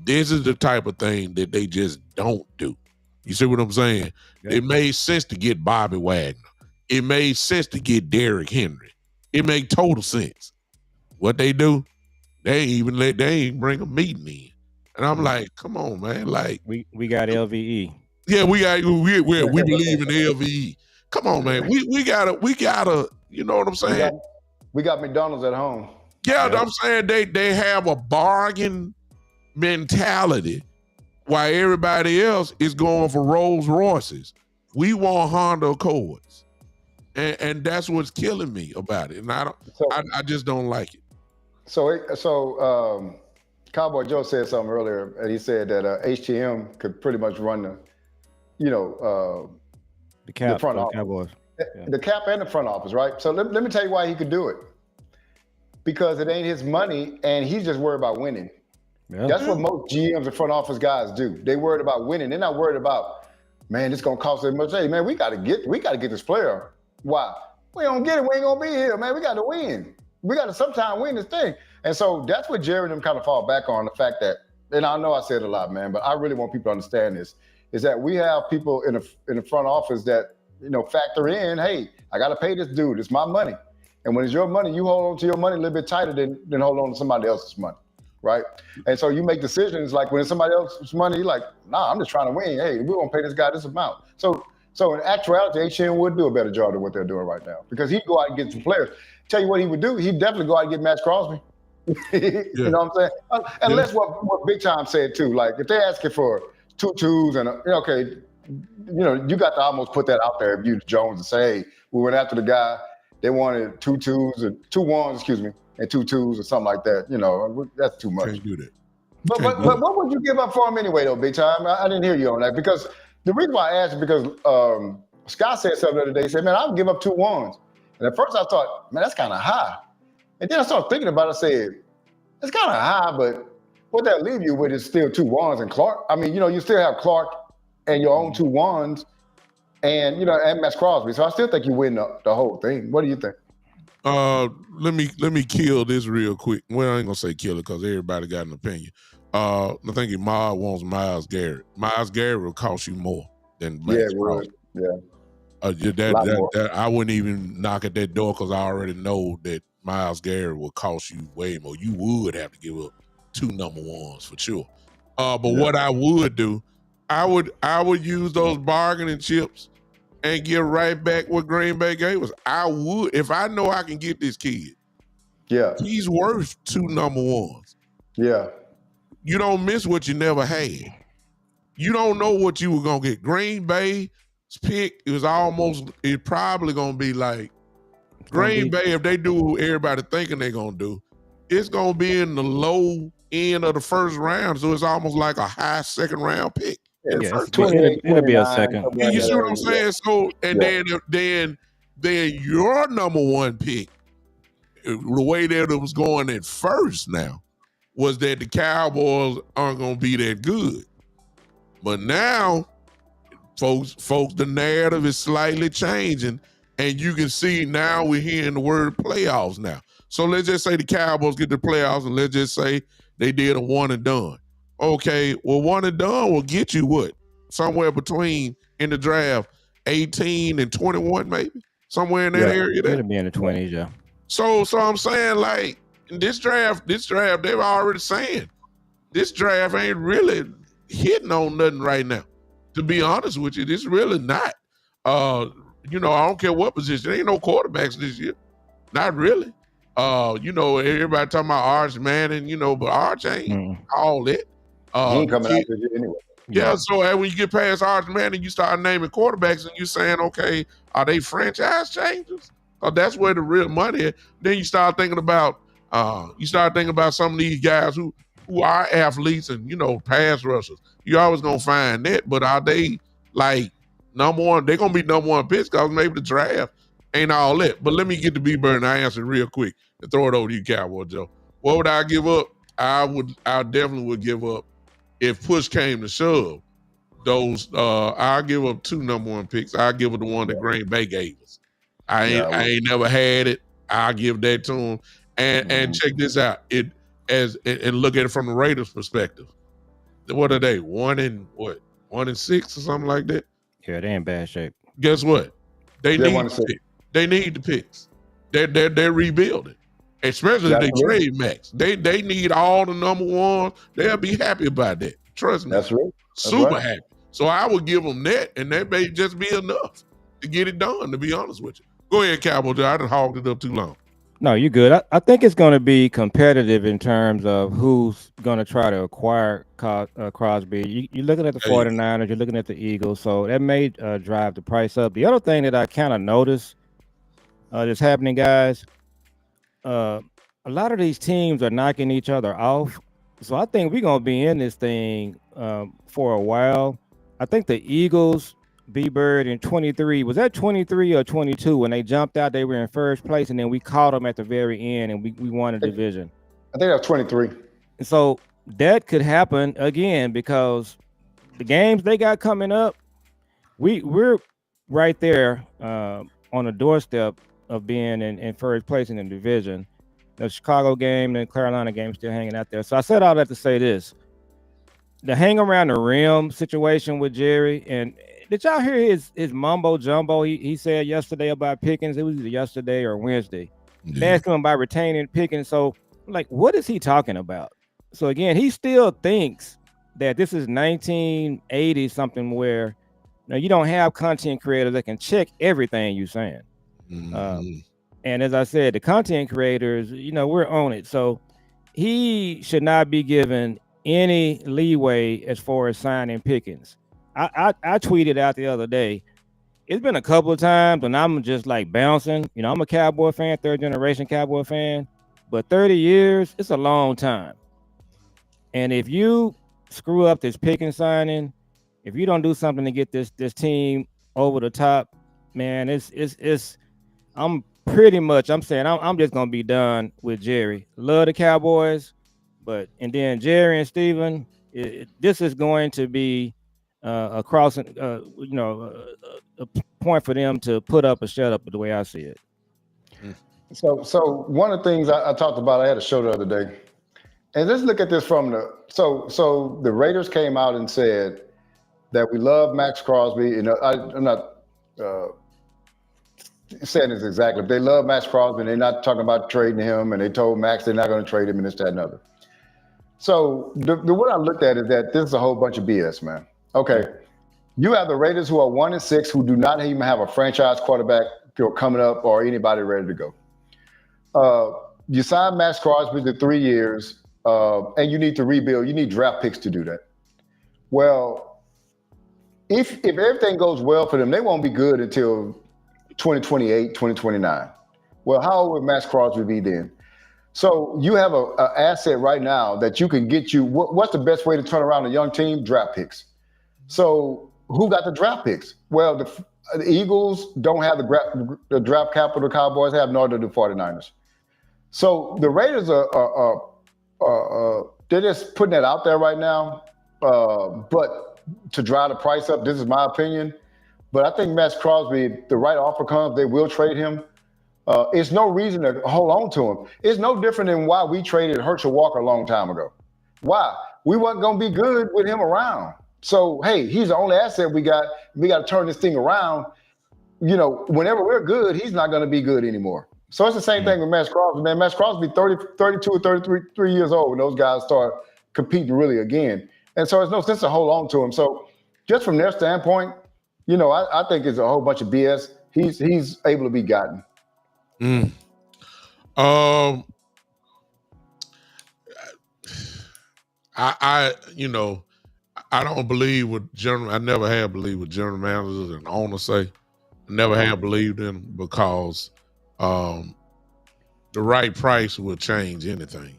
Speaker 1: this is the type of thing that they just don't do. You see what I'm saying? Yeah. It made sense to get Bobby Wagner. It made sense to get Derrick Henry. It made total sense. What they do, they ain't bring a meeting in. And I'm like, come on, man. Like
Speaker 2: we got LVE.
Speaker 1: Yeah, we believe in LVE. Come on, man. We gotta, you know what I'm saying?
Speaker 3: We got McDonald's at home.
Speaker 1: Yeah, I'm saying they have a bargain mentality while everybody else is going for Rolls Royces. We want Honda Accords. And that's what's killing me about it. And I just don't like it.
Speaker 3: So Cowboy Joe said something earlier, and he said that HTM could pretty much run the front office.
Speaker 2: Cowboys.
Speaker 3: The cap and the front office, right? So let me tell you why he could do it. Because it ain't his money, and he's just worried about winning. Yeah. That's what most GMs and front office guys do. They worried about winning. They're not worried about, man, it's gonna cost us much. Hey, man, we gotta get this player. Why? We don't get it. We ain't gonna be here, man. We got to win. We got to sometime win this thing. And so that's what Jerry and them kind of fall back on, the fact that, and I know I said a lot, man, but I really want people to understand this, is that we have people in the front office that, factor in, hey, I got to pay this dude. It's my money. And when it's your money, you hold on to your money a little bit tighter than hold on to somebody else's money, right? And so you make decisions like when it's somebody else's money, you're like, nah, I'm just trying to win. Hey, we're going to pay this guy this amount. So in actuality, HN would do a better job than what they're doing right now, because he'd go out and get some players. Tell you what he would do, he'd definitely go out and get Max Crosby. You know what I'm saying? Unless what Big Time said too, like if they're asking for 2 twos and okay, you got to almost put that out there if you Jones and say, hey, we went after the guy, they wanted 2 twos and 2 ones, and 2 twos or something like that. That's too much.
Speaker 1: Can't do that.
Speaker 3: But what would you give up for him anyway, though, Big Time? I didn't hear you on that, because the reason why I asked is because Scott said something the other day. He said, man, I'll give up 2 ones. And at first I thought, man, that's kind of high. And then I started thinking about it. I said, it's kind of high, but what that leave you with is still 2 ones and Clark. I mean, you still have Clark and your own 2 ones and, and Max Crosby. So I still think you win the whole thing. What do you think?
Speaker 1: Let me kill this real quick. Well, I ain't gonna say kill it because everybody got an opinion. I think Ma wants Myles Garrett. Myles Garrett will cost you more than Max Crosby.
Speaker 3: Yeah.
Speaker 1: That I wouldn't even knock at that door because I already know that Myles Garrett will cost you way more. You would have to give up 2 number 1s for sure. What I would do, I would use those bargaining chips and get right back what Green Bay gave us. I would, if I know I can get this kid.
Speaker 3: Yeah.
Speaker 1: He's worth 2 number 1s.
Speaker 3: Yeah.
Speaker 1: You don't miss what you never had. You don't know what you were gonna get. Green Bay's pick is probably gonna be like Green Bay, if they do what everybody thinking they're gonna do, it's gonna be in the low end of the first round. So it's almost like a high second round pick.
Speaker 2: It'll be a second.
Speaker 1: You see what I'm saying? So and then your number 1 pick, the way that it was going at first now, was that the Cowboys aren't gonna be that good. But now, folks, the narrative is slightly changing, and you can see now we're hearing the word playoffs now. So let's just say the Cowboys get the playoffs, and let's just say they did a 1 and done. Okay, well, 1 and done will get you what? Somewhere between, in the draft, 18 and 21 maybe? Somewhere in that area there?
Speaker 2: It'll be in the 20s, yeah.
Speaker 1: So I'm saying, like, this draft, they were already saying, this draft ain't really hitting on nothing right now. To be honest with you, it's really not. I don't care what position. There ain't no quarterbacks this year. Not really. Everybody talking about Arch Manning, but Arch ain't all that.
Speaker 3: He ain't coming out this year anyway.
Speaker 1: Yeah, so when you get past Arch Manning, you start naming quarterbacks and you saying, okay, are they franchise changers? Because that's where the real money is. Then you start thinking about some of these guys who are athletes and, pass rushers. You always going to find that, but are they like number 1? They're going to be number 1 picks because maybe the draft ain't all that. But let me get to B-Bird and I answer real quick and throw it over to you, Cowboy Joe. What would I give up? I definitely would give up, if push came to shove, those, I'll give up 2 number 1 picks. I'll give up the one that Green Bay gave us. I ain't never had it. I'll give that to them. And check this out. And look at it from the Raiders' perspective. What are they? 1 and 6 or something like that?
Speaker 2: Yeah, they in bad shape.
Speaker 1: Guess what? They need the picks. They're rebuilding. Especially if they trade Max. They need all the number ones. They'll be happy about that. Trust me.
Speaker 3: That's right.
Speaker 1: Super happy. So I would give them that, and that may just be enough to get it done, to be honest with you. Go ahead, Cowboy. I done hogged it up too long.
Speaker 2: No, you're good. I think it's going to be competitive in terms of who's going to try to acquire Crosby. You're looking at the 49ers, you're looking at the Eagles, so that may drive the price up. The other thing that I kind of noticed that's happening, guys, a lot of these teams are knocking each other off. So I think we're going to be in this thing for a while. I think the Eagles, B-Bird in 23, was that 23 or 22 when they jumped out? They were in first place, and then we caught them at the very end, and we won a division.
Speaker 3: I think that was 23.
Speaker 2: And so that could happen again because the games they got coming up, we're right there on the doorstep of being in first place in the division. The Chicago game and the Carolina game still hanging out there. So I said all that to say this. The hang around the rim situation with Jerry, and did y'all hear his mumbo jumbo he said yesterday about Pickens? It was either yesterday or Wednesday. Yeah. They asked him about retaining Pickens. So I'm like, what is he talking about? So again, he still thinks that this is 1980 something where you don't have content creators that can check everything you're saying. Mm-hmm. And as I said, the content creators, we're on it. So he should not be given any leeway as far as signing Pickens. I tweeted out the other day, it's been a couple of times and I'm just like bouncing. I'm a Cowboy fan, third generation Cowboy fan, but 30 years, it's a long time. And if you screw up this Pickens signing, if you don't do something to get this team over the top, man, I'm saying I'm just gonna be done with Jerry. Love the Cowboys, and then Jerry and Steven, this is going to be a point for them to put up or shut up, the way I see it.
Speaker 3: So one of the things I talked about, I had a show the other day, and let's look at this from so the Raiders came out and said that we love Max Crosby, and I'm not saying this exactly, but they love Max Crosby, and they're not talking about trading him, and they told Max they're not going to trade him, and this, that, and other. So the what I looked at is that this is a whole bunch of BS, man. Okay, you have the Raiders who are 1-6, who do not even have a franchise quarterback coming up or anybody ready to go. You sign Max Crosby to 3 years, and you need to rebuild. You need draft picks to do that. Well, if everything goes well for them, they won't be good until 2028, 2029. Well, how old would Max Crosby be then? So you have an asset right now that you can get you. What's the best way to turn around a young team? Draft picks. So who got the draft picks? Well, the Eagles don't have the draft capital the Cowboys have, nor do the 49ers. So the Raiders they're just putting that out there right now. But to drive the price up, this is my opinion. But I think Max Crosby, if the right offer comes, they will trade him. It's no reason to hold on to him. It's no different than why we traded Herschel Walker a long time ago. Why? We wasn't going to be good with him around. So, hey, he's the only asset we got. We got to turn this thing around. Whenever we're good, he's not going to be good anymore. So it's the same thing with Max Crosby. Man, Max Crosby, 32 or 33 years old when those guys start competing really again. And so there's no sense to hold on to him. So just from their standpoint, I think it's a whole bunch of BS. He's able to be gotten.
Speaker 1: I don't believe what I never have believed what general managers and owners say. I never have believed in them because the right price will change anything.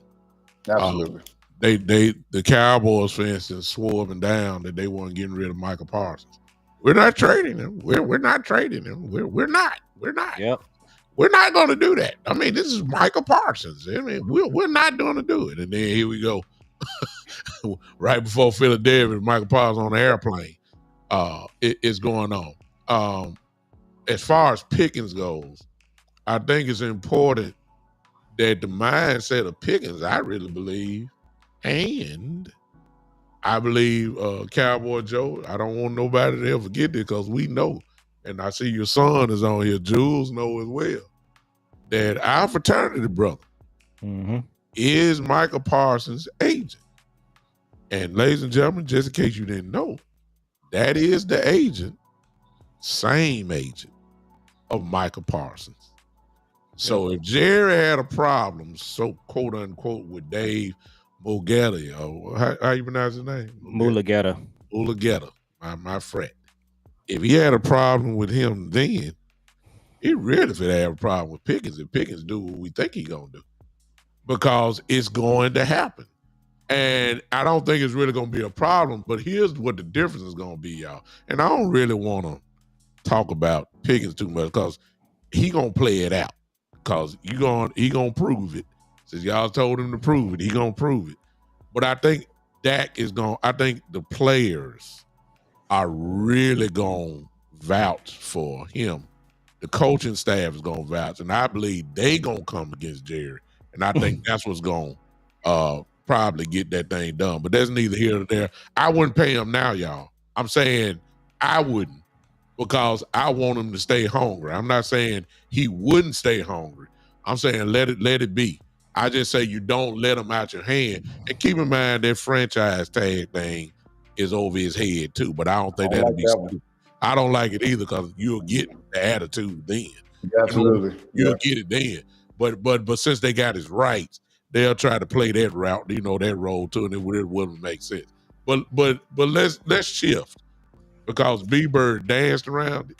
Speaker 3: Absolutely.
Speaker 1: The Cowboys, for instance, swore up and down that they weren't getting rid of Michael Parsons. We're not trading him. We're not trading him. We're not.
Speaker 2: Yep.
Speaker 1: We're not going to do that. I mean, this is Michael Parsons. I mean, we're not going to do it. And then here we go. Right before Philadelphia, Michael Parsons on the airplane. It's going on. As far as Pickens goes, I think it's important that the mindset of Pickens, I really believe, and I believe Cowboy Joe, I don't want nobody to ever forget this because we know, and I see your son is on here, Jules know as well, that our fraternity brother is Michael Parsons' agent. And ladies and gentlemen, just in case you didn't know, that is the agent, same agent of Michael Parsons. So if Jerry had a problem, so quote unquote, with Dave Mulgeta, or how you pronounce his name?
Speaker 2: Mulgeta,
Speaker 1: my friend. If he had a problem with him then, he really could have a problem with Pickens if Pickens do what we think he's gonna do. Because it's going to happen. And I don't think it's really gonna be a problem, but here's what the difference is gonna be, y'all. And I don't really want to talk about Pickens too much because he gonna play it out. Because he gonna prove it. Since y'all told him to prove it, he gonna prove it. But I think I think the players are really gonna vouch for him. The coaching staff is gonna vouch, and I believe they gonna come against Jerry. And I think that's what's gonna probably get that thing done. But that's neither here nor there. I wouldn't pay him now, y'all. I'm saying I wouldn't, because I want him to stay hungry. I'm not saying he wouldn't stay hungry. I'm saying let it be. I just say you don't let him out your hand. And keep in mind that franchise tag thing is over his head too. But I don't think that'd be stupid. I don't like it either, because you'll get the attitude then.
Speaker 3: Absolutely.
Speaker 1: You'll get it then. But since they got his rights, they'll try to play that route, that role too, and it wouldn't make sense. But let's shift, because B-Bird danced around it.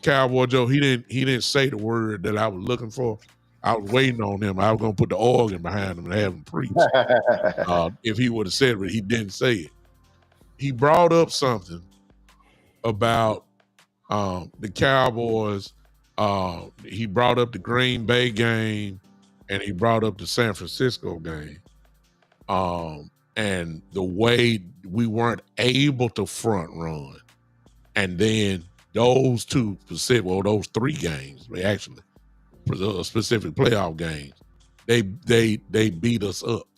Speaker 1: Cowboy Joe, he didn't say the word that I was looking for. I was waiting on him. I was gonna put the organ behind him and have him preach. If he would have said it, but he didn't say it. He brought up something about the Cowboys. He brought up the Green Bay game, and he brought up the San Francisco game, and the way we weren't able to front run. And then those those 3 games, actually, specific playoff games, they beat us up,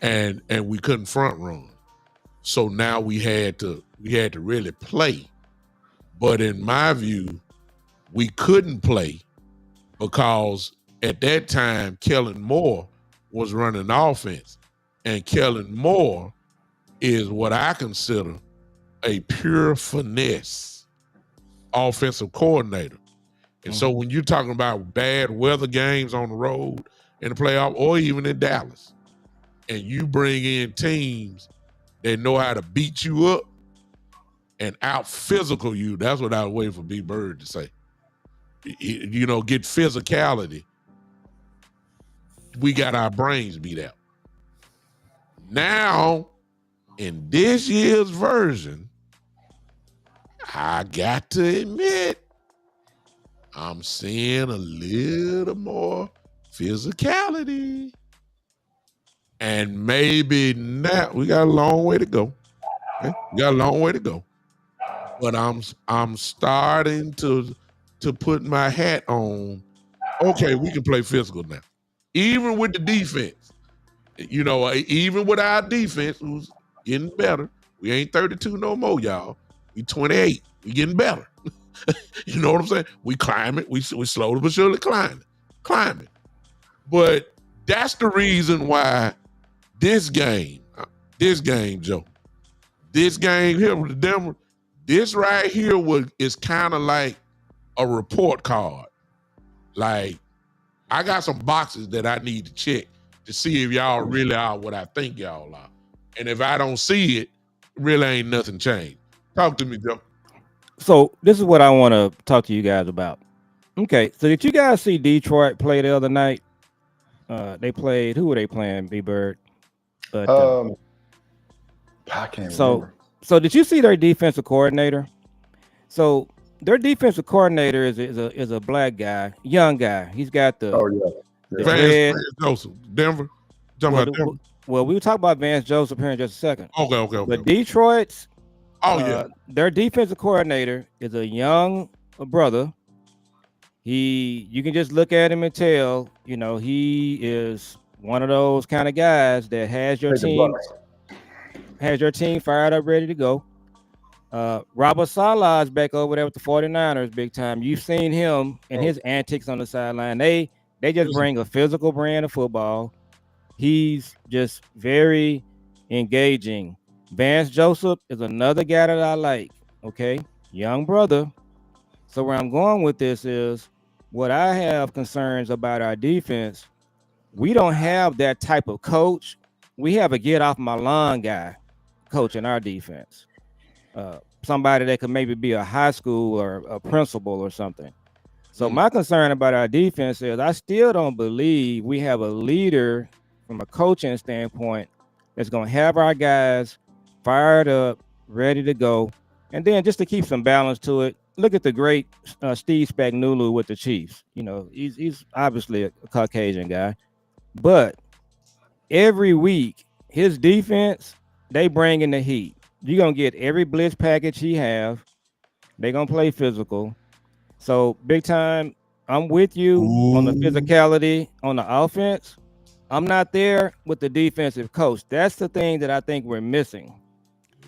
Speaker 1: and we couldn't front run. So now we had to really play. But in my view, we couldn't play because at that time, Kellen Moore was running offense. And Kellen Moore is what I consider a pure finesse offensive coordinator. And so when you're talking about bad weather games on the road in the playoff, or even in Dallas, and you bring in teams that know how to beat you up and out physical you, that's what I was waiting for B Bird to say. Get physicality. We got our brains beat out. Now, in this year's version, I got to admit, I'm seeing a little more physicality. And maybe now we got a long way to go. Okay? We got a long way to go. But I'm starting to put my hat on. Okay, we can play physical now. Even with the defense. Even with our defense, who's getting better. We ain't 32 no more, y'all. We 28. We getting better. You know what I'm saying? We climbing. We slowly but surely climbing. But that's the reason why this game, Joe, this game here with the Denver, this right here is kind of like a report card. Like, I got some boxes that I need to check to see if y'all really are what I think y'all are. And if I don't see it, really ain't nothing changed. Talk to me, Joe.
Speaker 2: So this is what I want to talk to you guys about. Okay, so did you guys see Detroit play the other night? They played. Who were they playing? B-Bird.
Speaker 3: I can't remember.
Speaker 2: So did you see their defensive coordinator? So their defensive coordinator is a black guy, young guy. He's got the
Speaker 1: Vance Joseph, Denver. Talking about Denver.
Speaker 2: Well, we will talk about Vance Joseph here in just a second.
Speaker 1: Okay.
Speaker 2: But Detroit's their defensive coordinator is a young brother. You can just look at him and tell, he is one of those kind of guys that has your team fired up, ready to go. Robert Saleh is back over there with the 49ers big time. You've seen him and his antics on the sideline. They They just bring a physical brand of football. He's just very engaging. Vance Joseph is another guy that I like. Okay, young brother. So where I'm going with this is what I have concerns about our defense. We don't have that type of coach. We have a get off my lawn guy coaching our defense. Somebody that could maybe be a high school or a principal or something. So my concern about our defense is I still don't believe we have a leader from a coaching standpoint that's going to have our guys fired up, ready to go. And then just to keep some balance to it, look at the great Steve Spagnuolo with the Chiefs. You know, he's obviously a Caucasian guy. But every week, his defense, they bring in the heat. You're going to get every blitz package he have. They're going to play physical. So, big time, I'm with you on the physicality on the offense. I'm not there with the defensive coach. That's the thing that I think we're missing.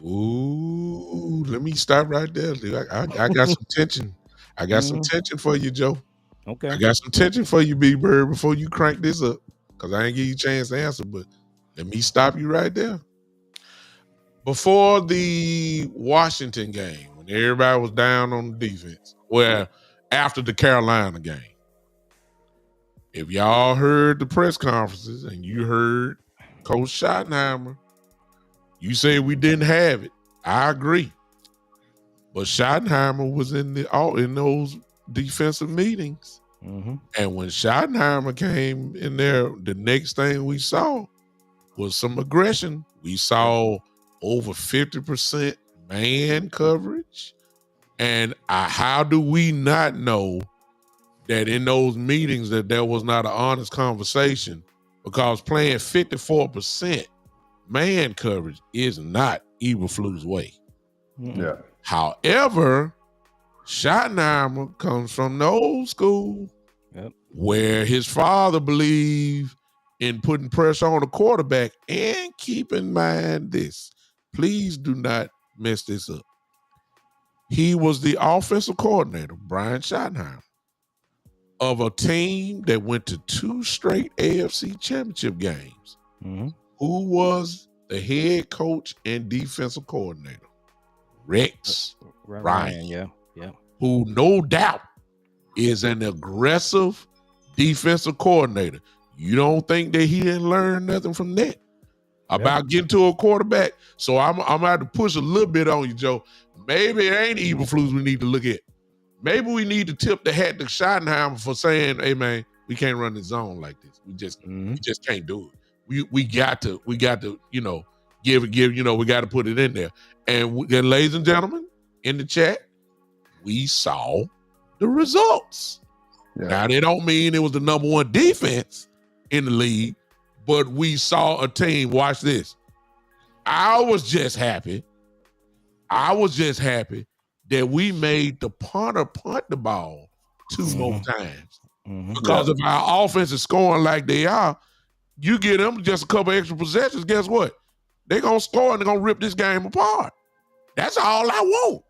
Speaker 1: Ooh, let me stop right there. I got some tension. I got some tension for you, Joe.
Speaker 2: Okay.
Speaker 1: I got some tension for you, B-Bird, before you crank this up, because I ain't give you a chance to answer, but let me stop you right there. Before the Washington game, when everybody was down on the defense, well, after the Carolina game, if y'all heard the press conferences and you heard Coach Schottenheimer, you say we didn't have it. I agree. But Schottenheimer was in those defensive meetings.
Speaker 2: Mm-hmm.
Speaker 1: And when Schottenheimer came in there, the next thing we saw was some aggression. We saw over 50% man coverage. And how do we not know that in those meetings that there was not an honest conversation? Because playing 54% man coverage is not Eberflus' way.
Speaker 3: Yeah.
Speaker 1: However, Schottenheimer comes from the old school where his father believed in putting pressure on the quarterback. And keep in mind this, please do not mess this up. He was the offensive coordinator, Brian Schottenheimer, of a team that went to 2 straight AFC championship games.
Speaker 2: Mm-hmm.
Speaker 1: Who was the head coach and defensive coordinator? Rex Ryan.
Speaker 2: Yeah.
Speaker 1: Who no doubt is an aggressive defensive coordinator. You don't think that he didn't learn nothing from that about getting to a quarterback? So I'm going to have to push a little bit on you, Joe. Maybe it ain't Eberflus we need to look at. Maybe we need to tip the hat to Schottenheimer for saying, hey, man, we can't run the zone like this. We just can't do it. We got to, you know, give, you know, we got to put it in there. And then, ladies and gentlemen, in the chat, we saw the results. Yeah. Now, they don't mean it was the number 1 defense in the league, but we saw a team, watch this. I was just happy that we made the punter punt the ball 2 more times. Because if our offense is scoring like they are, you get them just a couple extra possessions, guess what? They're going to score and they're going to rip this game apart. That's all I want.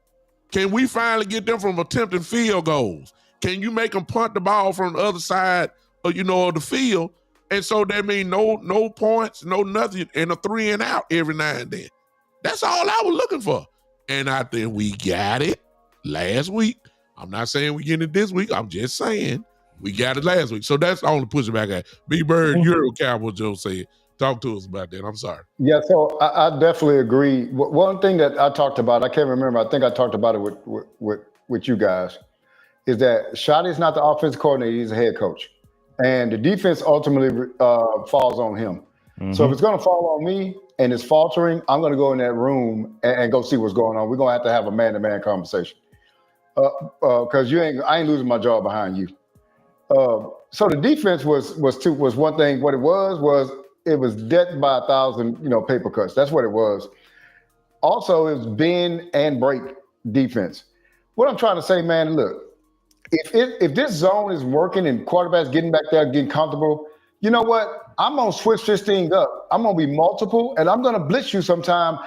Speaker 1: Can we finally get them from attempting field goals? Can you make them punt the ball from the other side of, you know, of the field? And so that means no points, no nothing, and a 3 and out every now and then. That's all I was looking for. And I think we got it last week. I'm not saying we get it this week. I'm just saying we got it last week. So that's the only pushback at. B-Bird, you heard what Cowboy Joe said. Talk to us about that. I'm sorry.
Speaker 3: Yeah, so I definitely agree. One thing that I talked about, I can't remember, I think I talked about it with you guys, is that Shotty's not the offensive coordinator, he's a head coach. And the defense ultimately falls on him. Mm-hmm. So if it's going to fall on me and it's faltering, I'm going to go in that room and go see what's going on. We're going to have a man-to-man conversation. Because I ain't losing my job behind you. So the defense was one thing. What it was death by 1,000, paper cuts. That's what it was. Also, it was bend and break defense. What I'm trying to say, man, look, if this zone is working and quarterbacks getting back there, getting comfortable, you know what? I'm gonna switch this thing up. I'm gonna be multiple, and I'm gonna blitz you sometime.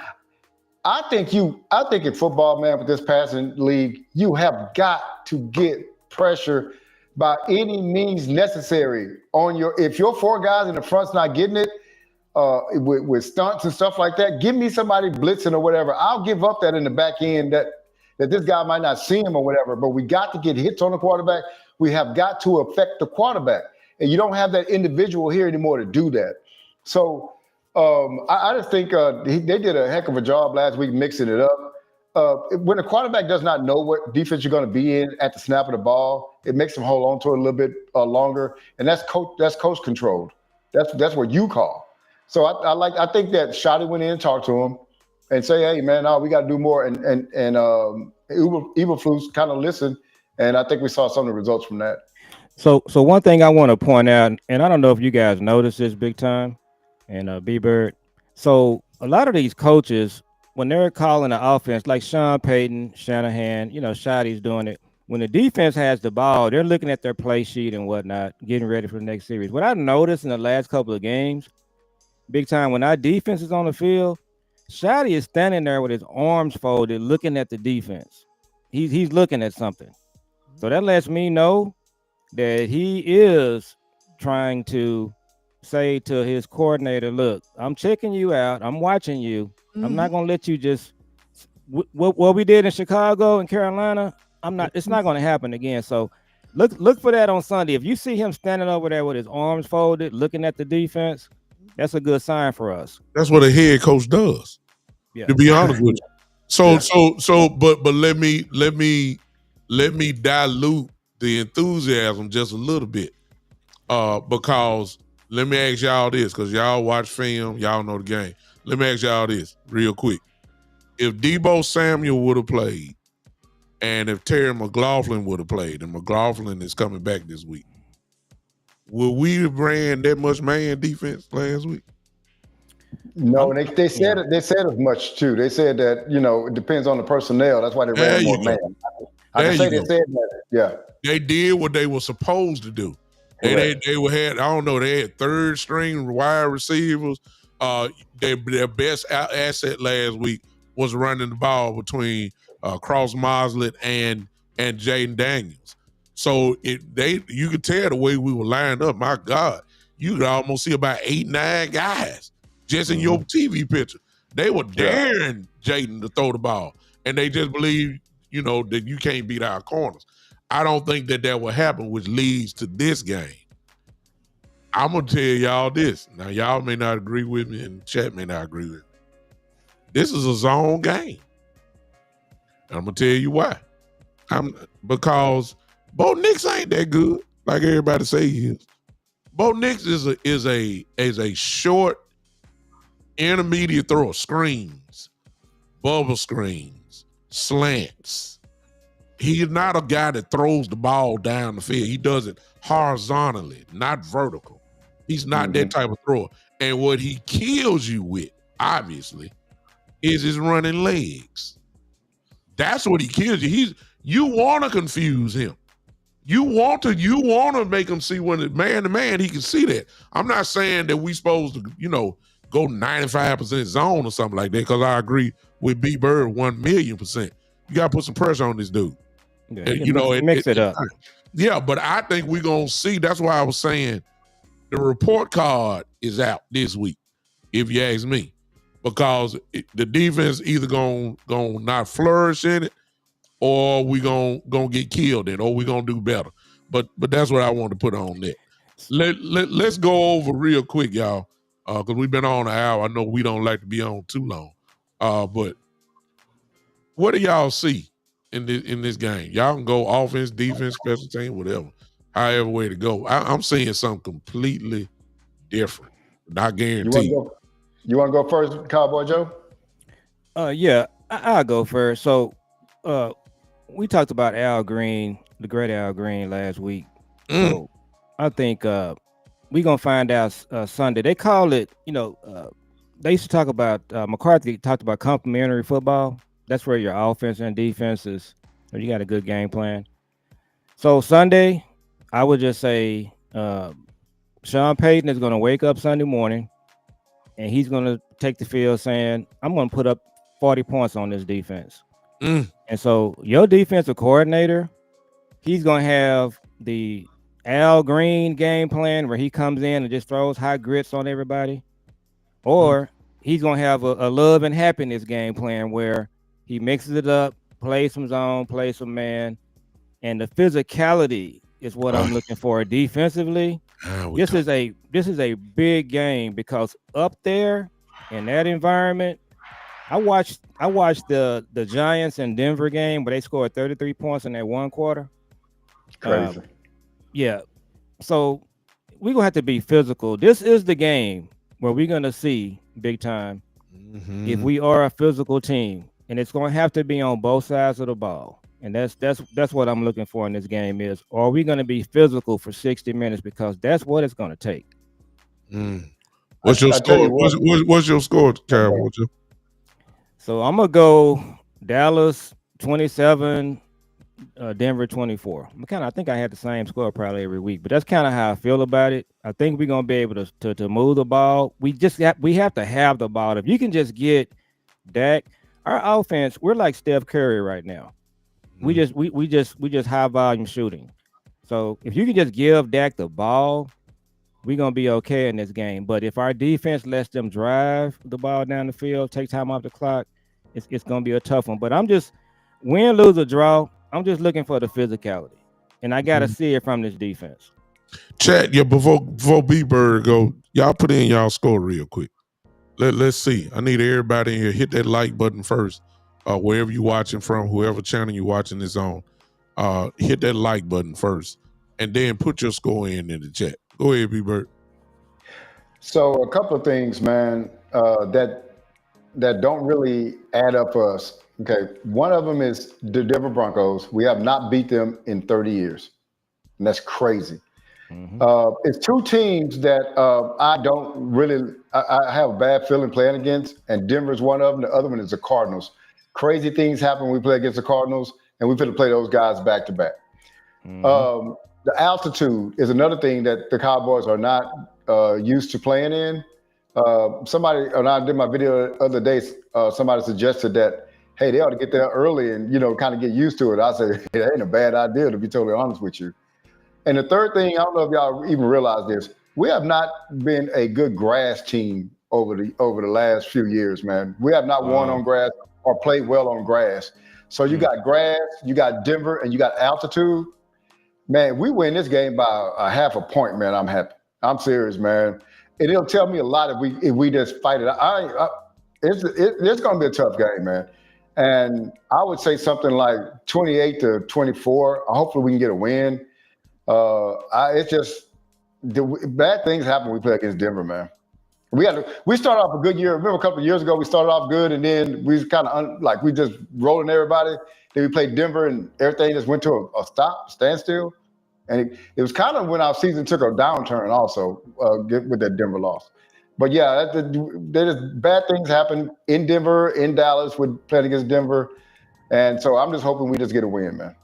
Speaker 3: I think in football, man, with this passing league, you have got to get pressure by any means necessary on your. If your 4 guys in the front's not getting it, with stunts and stuff like that, give me somebody blitzing or whatever. I'll give up that in the back end that this guy might not see him or whatever. But we got to get hits on the quarterback. We have got to affect the quarterback, and you don't have that individual here anymore to do that. So I just think they did a heck of a job last week mixing it up. When a quarterback does not know what defense you're going to be in at the snap of the ball, it makes them hold on to it a little bit longer, and that's coach controlled. That's what you call. So I think that Shotty went in and talked to him and say, hey man, we got to do more, and Eberflus kind of listened, and I think we saw some of the results from that.
Speaker 2: So one thing I want to point out, and I don't know if you guys noticed this big time, and B-Bird. So a lot of these coaches, when they're calling the offense, like Sean Payton, Shanahan, Shotty's doing it. When the defense has the ball, they're looking at their play sheet and whatnot, getting ready for the next series. What I've noticed in the last couple of games, big time, when our defense is on the field, Shotty is standing there with his arms folded, looking at the defense. He's looking at something. So that lets me know that he is trying to say to his coordinator, look, I'm checking you out. I'm watching you. Mm-hmm. I'm not going to let you just what we did in Chicago and Carolina. It's not going to happen again. So look for that on Sunday. If you see him standing over there with his arms folded, looking at the defense, that's a good sign for us.
Speaker 1: That's what a head coach does. Yeah. To be honest with you. So but let me dilute the enthusiasm just a little bit. Because let me ask y'all this, because y'all watch film, y'all know the game. Let me ask y'all this real quick. If Deebo Samuel would have played, and if Terry McLaughlin would have played, and McLaughlin is coming back this week, would we have ran that much man defense last week?
Speaker 3: No, they said it. They said as much too. They said that it depends on the personnel. That's why they ran more man. They said that. Yeah, they
Speaker 1: did what they were supposed to do. They had, I don't know, they had third string wide receivers. Their best asset last week was running the ball between Cross Moslett and Jaden Daniels. So you could tell the way we were lined up. My God, you could almost see about 8-9 guys just in your TV picture. They were daring Jaden to throw the ball, and they just believe that you can't beat our corners. I don't think that will happen, which leads to this game. I'm going to tell y'all this. Now, y'all may not agree with me, and chat may not agree with me. This is a zone game. And I'm going to tell you why. Because Bo Nix ain't that good, like everybody say he is. Bo Nix is a short, intermediate thrower, screens, bubble screens, slants. He's not a guy that throws the ball down the field. He does it horizontally, not vertical. He's not that type of thrower. And what he kills you with, obviously, is his running legs. That's what he kills you. You want to confuse him. You want to make him see when it's man to man, he can see that. I'm not saying that we supposed to, go 95% zone or something like that, because I agree with B Bird 1,000,000%. You got to put some pressure on this dude.
Speaker 2: Yeah, mix it up.
Speaker 1: Yeah, but I think we're going to see. That's why I was saying the report card is out this week, if you ask me, because the defense either going to not flourish in it, or we going to get killed in it, or we going to do better. But that's what I want to put on that. Let's go over real quick, y'all, because we've been on an hour. I know we don't like to be on too long, but what do y'all see in this game? Y'all can go offense, defense, special team, whatever, however way to go. I'm seeing something completely different. Not guaranteed.
Speaker 3: You want to go first, Cowboy Joe?
Speaker 2: Yeah, I'll go first. So, we talked about Al Green, the great Al Green, last week. So I think we're gonna find out Sunday. They call it, they used to talk about McCarthy talked about complementary football. That's where your offense and defense is. You got a good game plan. So Sunday, I would just say Sean Payton is going to wake up Sunday morning, and he's going to take the field saying, I'm going to put up 40 points on this defense. And so your defensive coordinator, he's going to have the Al Green game plan where he comes in and just throws hot grits on everybody, or he's gonna have a love and happiness game plan where he mixes it up, plays some zone, plays some man, and the physicality is what I'm looking for defensively. This is a big game because up there in that environment, I watched the Giants and Denver game where they scored 33 points in that one quarter.
Speaker 3: Crazy.
Speaker 2: Yeah. So we're gonna have to be physical. This is the game where we're gonna see big time if we are a physical team. And it's gonna have to be on both sides of the ball. And that's what I'm looking for in this game is, are we gonna be physical for 60 minutes? Because that's what it's gonna take.
Speaker 1: What's your score? What's your score, Carol?
Speaker 2: So I'm gonna go Dallas 27, Denver 24. I think I had the same score probably every week, but that's kind of how I feel about it. I think we're gonna be able to move the ball. We have to have the ball. If you can just get Dak, our offense, we're like Steph Curry right now. We just high volume shooting. So if you can just give Dak the ball, we're gonna be okay in this game. But if our defense lets them drive the ball down the field, take time off the clock, it's gonna be a tough one. But I'm just win, lose, or draw. I'm just looking for the physicality, and I gotta see it from this defense.
Speaker 1: Chat, before B-Bird go, y'all put in y'all score real quick. Let's see. I need everybody in here hit that like button first. Wherever you're watching from, whoever channel you're watching this on, hit that like button first, and then put your score in the chat. Go ahead, B-Bird.
Speaker 3: So a couple of things, man, that don't really add up for us. Okay, one of them is the Denver Broncos. We have not beat them in 30 years, and that's crazy. It's two teams that I don't really. I have a bad feeling playing against, and Denver's one of them. The other one is the Cardinals. Crazy things happen when we play against the Cardinals, and we play those guys back to back. The altitude is another thing that the Cowboys are not used to playing in. Somebody, and I did my video the other day, somebody suggested that, hey, they ought to get there early and, kind of get used to it. I said, it ain't a bad idea, to be totally honest with you. And the third thing, I don't know if y'all even realize this, we have not been a good grass team over the last few years, man. We have not won on grass or played well on grass. So you got grass, you got Denver, and you got altitude. Man, we win this game by a half a point, man. I'm happy. I'm serious, man. And it'll tell me a lot if we just fight it. It's going to be a tough game, man. And I would say something like 28-24. Hopefully we can get a win. It's just bad things happen when we play against Denver, man. We started off a good year. Remember a couple of years ago, we started off good, and then we kind of we just rolling everybody. Then we played Denver, and everything just went to a standstill. And it was kind of when our season took a downturn also with that Denver loss. But yeah, there's bad things happen in Denver, in Dallas with playing against Denver. And so I'm just hoping we just get a win, man.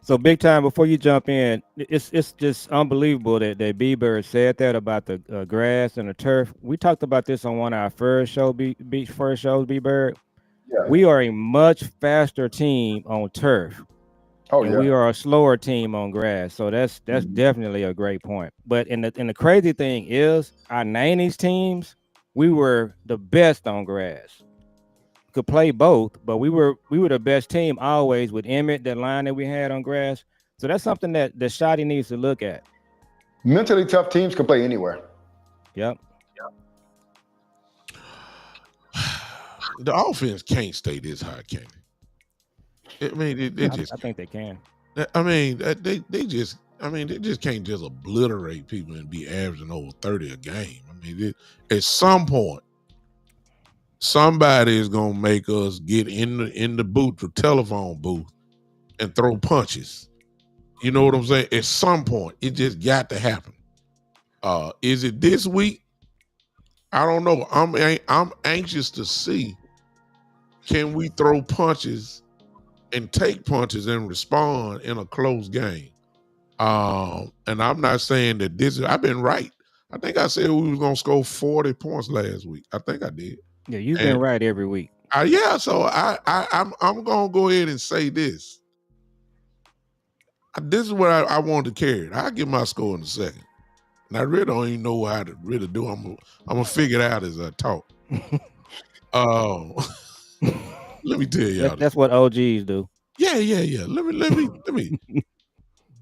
Speaker 2: So big time, before you jump in, it's just unbelievable that B-Bird said that about the grass and the turf. We talked about this on one of our first shows, B-Bird. Yeah. We are a much faster team on turf. Oh, and we are a slower team on grass. So that's definitely a great point. But and the crazy thing is, our 90s teams, we were the best on grass. Could play both, but we were the best team always with Emmett, that line that we had on grass. So that's something that Shotty needs to look at.
Speaker 3: Mentally tough teams can play anywhere.
Speaker 2: Yep.
Speaker 1: The offense can't stay this high, can it? I mean, I
Speaker 2: think they can.
Speaker 1: I mean, they just can't just obliterate people and be averaging over 30 a game. I mean, at some point, somebody is gonna make us get in the booth, the telephone booth, and throw punches. You know what I'm saying? At some point, it just got to happen. Is it this week? I don't know. I'm anxious to see, can we throw punches and take punches and respond in a close game? And I'm not saying that I've been right. I think I said we was gonna score 40 points last week. I think I did.
Speaker 2: Yeah, you've been right every week.
Speaker 1: So I'm gonna go ahead and say this. this is what I want to carry it. I'll give my score in a second. And I really don't even know how to really do. I'm gonna figure it out as I talk. Let me tell y'all.
Speaker 2: That's what OGs do.
Speaker 1: Yeah. Let me.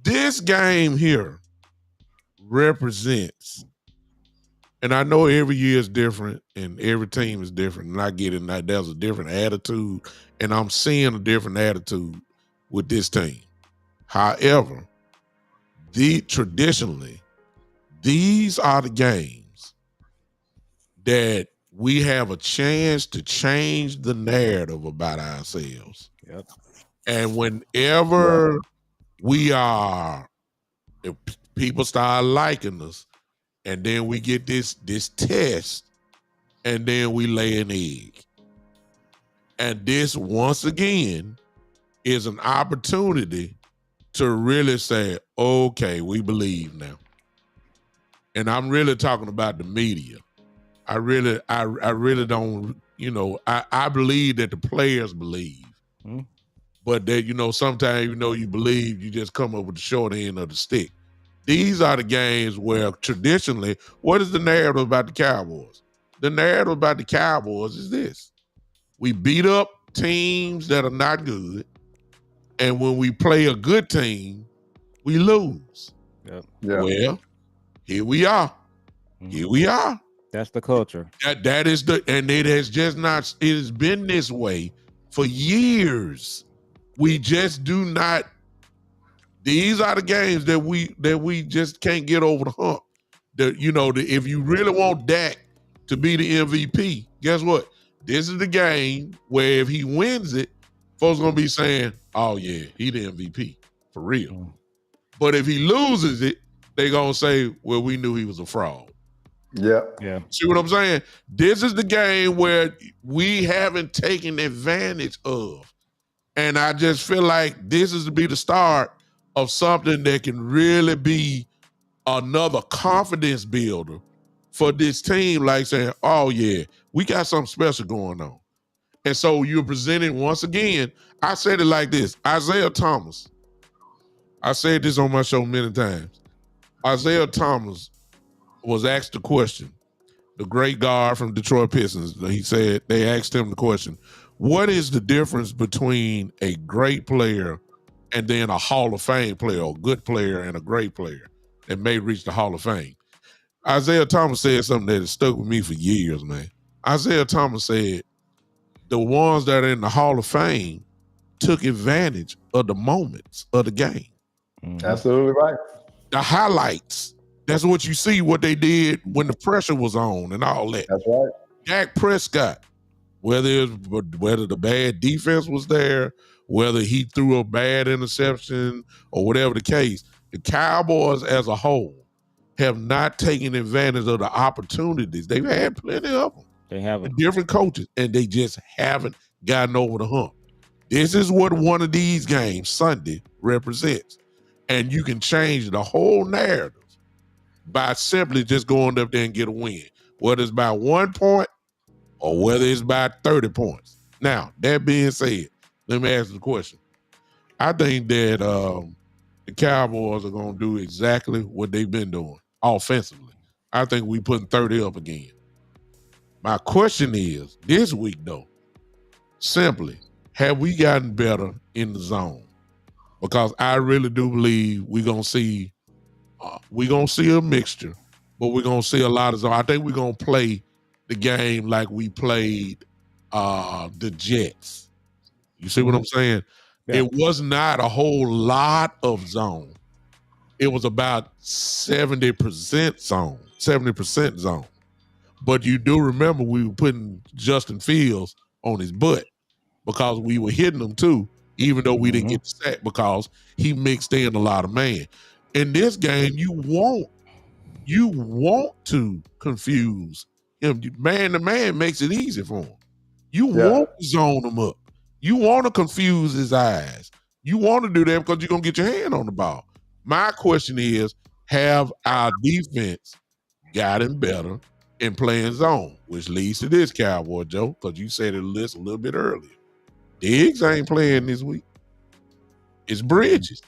Speaker 1: This game here represents, and I know every year is different and every team is different, and I get it. And there's a different attitude, and I'm seeing a different attitude with this team. However, traditionally, these are the games that we have a chance to change the narrative about ourselves.
Speaker 2: Yep.
Speaker 1: And whenever if people start liking us, and then we get this test, and then we lay an egg. And this, once again, is an opportunity to really say, okay, we believe now. And I'm really talking about the media. I really don't, I believe that the players believe.
Speaker 2: Mm-hmm.
Speaker 1: But that, sometimes, you believe, you just come up with the short end of the stick. These are the games where traditionally, what is the narrative about the Cowboys? The narrative about the Cowboys is this. We beat up teams that are not good. And when we play a good team, we lose.
Speaker 2: Yep.
Speaker 3: Yeah.
Speaker 1: Well, here we are.
Speaker 2: Mm-hmm.
Speaker 1: Here we are.
Speaker 2: That's the culture.
Speaker 1: That is and it has just not, it has been this way for years. We just do not, these are the games that we just can't get over the hump. If you really want Dak to be the MVP, guess what? This is the game where if he wins it, folks gonna be saying, oh yeah, he the MVP, for real.
Speaker 2: Mm.
Speaker 1: But if he loses it, they gonna say, well, we knew he was a fraud.
Speaker 3: Yeah.
Speaker 1: See what I'm saying? This is the game where we haven't taken advantage of. And I just feel like this is to be the start of something that can really be another confidence builder for this team, like saying, oh yeah, we got something special going on. And so you're presenting, once again, I said it like this, Isaiah Thomas. I said this on my show many times. Isaiah Thomas was asked the question, the great guard from Detroit Pistons. He said, they asked him the question, what is the difference between a great player and then a Hall of Fame player, a good player and a great player that may reach the Hall of Fame? Isaiah Thomas said something that has stuck with me for years, man. Isaiah Thomas said, the ones that are in the Hall of Fame took advantage of the moments of the game.
Speaker 2: Mm-hmm.
Speaker 3: Absolutely right.
Speaker 1: The highlights. That's what you see, what they did when the pressure was on and all that.
Speaker 3: That's right.
Speaker 1: Dak Prescott, whether the bad defense was there, whether he threw a bad interception or whatever the case, the Cowboys as a whole have not taken advantage of the opportunities. They've had plenty of them.
Speaker 2: They haven't.
Speaker 1: Different coaches, and they just haven't gotten over the hump. This is what one of these games, Sunday, represents. And you can change the whole narrative by simply just going up there and get a win, whether it's by 1 point or whether it's by 30 points. Now, that being said, let me ask you the question. I think that the Cowboys are going to do exactly what they've been doing offensively. I think we putting 30 up again. My question is, this week though, simply, have we gotten better in the zone? Because I really do believe we're going to see a mixture, but we're going to see a lot of zone. I think we're going to play the game like we played the Jets. You see what I'm saying? Yeah. It was not a whole lot of zone. It was about 70% zone. But you do remember we were putting Justin Fields on his butt because we were hitting him too, even though we didn't get the sack because he mixed in a lot of man. In this game, you want to confuse him. Man to man makes it easy for him. You want to zone him up. You want to confuse his eyes. You want to do that because you're going to get your hand on the ball. My question is, have our defense gotten better in playing zone, which leads to this, Cowboy Joe, because you said it a little bit earlier. Diggs ain't playing this week. It's Bridges.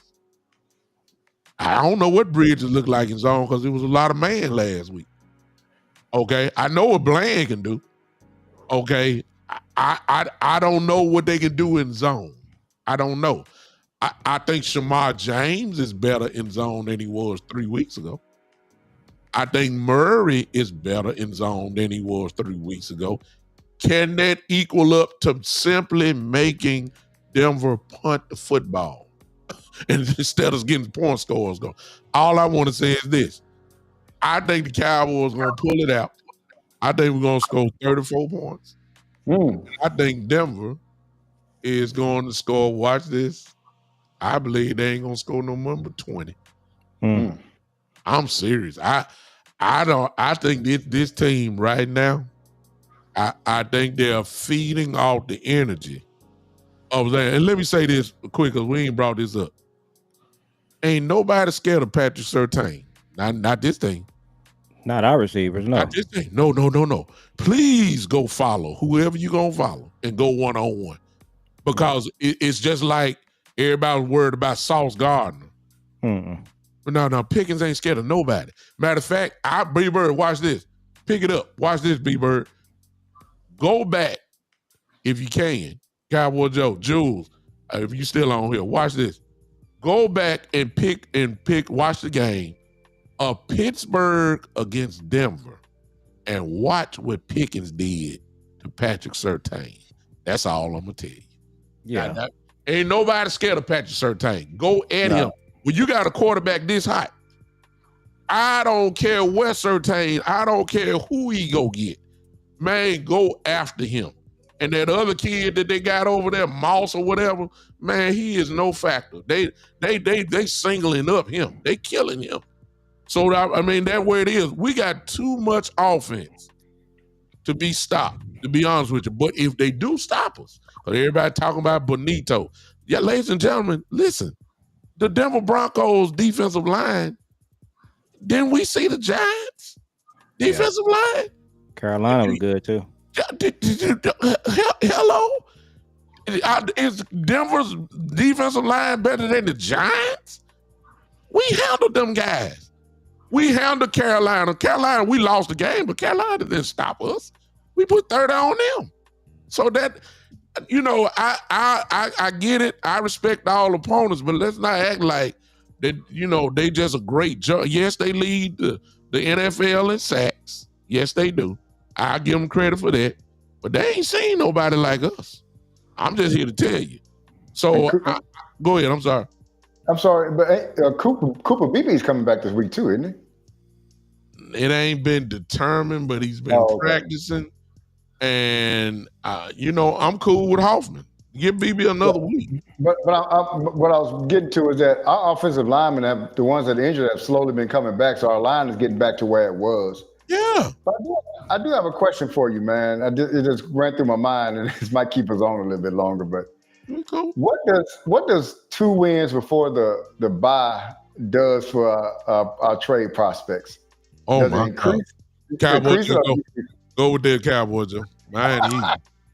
Speaker 1: I don't know what Bridges look like in zone because it was a lot of man last week. Okay, I know what Bland can do. Okay, I don't know what they can do in zone. I don't know. I think Shamar James is better in zone than he was 3 weeks ago. I think Murray is better in zone than he was 3 weeks ago. Can that equal up to simply making Denver punt the football and instead of getting point scores going? All I want to say is this. I think the Cowboys are going to pull it out. I think we're going to score 34 points. I think Denver is going to score, watch this, I believe they ain't going to score no more but 20. I'm serious. I think this team right now, I think they're feeding off the energy of that. And let me say this quick because we ain't brought this up. Ain't nobody scared of Patrick Surtain. Not this thing.
Speaker 2: Not our receivers, no.
Speaker 1: Not this thing. No. Please go follow whoever you gonna follow and go one-on-one. Because it's just like everybody's worried about Sauce Gardner. But no, Pickens ain't scared of nobody. Matter of fact, B-Bird, watch this. Pick it up. Watch this, B-Bird. Go back, if you can. Cowboy Joe, Jules, if you still on here, watch this. Go back and watch the game of Pittsburgh against Denver and watch what Pickens did to Patrick Surtain. That's all I'm going to tell you.
Speaker 2: Yeah.
Speaker 1: Now, ain't nobody scared of Patrick Surtain. Go at him. When you got a quarterback this hot, I don't care where Surtain, I don't care who he go get. Man, go after him. And that other kid that they got over there, Moss or whatever, man, he is no factor. They singling up him. They killing him. So, I mean, that's where it is. We got too much offense to be stopped, to be honest with you. But if they do stop us, everybody talking about Bonito. Yeah, ladies and gentlemen, listen. The Denver Broncos defensive line, didn't we see the Giants defensive line?
Speaker 2: Carolina was good too.
Speaker 1: Hello? Is Denver's defensive line better than the Giants? We handled them guys. We handled Carolina. Carolina, we lost the game, but Carolina didn't stop us. We put 30 on them. So that, you know, I get it. I respect all opponents, but let's not act like that, you know, they just a great job. Yes, they lead the NFL in sacks. Yes, they do. I give them credit for that. But they ain't seen nobody like us. I'm just here to tell you. So go ahead. I'm sorry.
Speaker 3: I'm sorry, but Cooper Beebe's coming back this week too, isn't he?
Speaker 1: It ain't been determined, but he's been practicing. And, you know, I'm cool with Hoffman. Give BB another week.
Speaker 3: But what I was getting to is that our offensive linemen, the ones that are injured, have slowly been coming back. So our line is getting back to where it was.
Speaker 1: Yeah.
Speaker 3: But I do have a question for you, man. It just ran through my mind, and this might keep us on a little bit longer. But
Speaker 1: cool.
Speaker 3: What does 2 wins before the bye does for our trade prospects?
Speaker 1: Oh,
Speaker 3: does
Speaker 1: my God. Cowboys, go with that Cowboys, Joe. Mine easy.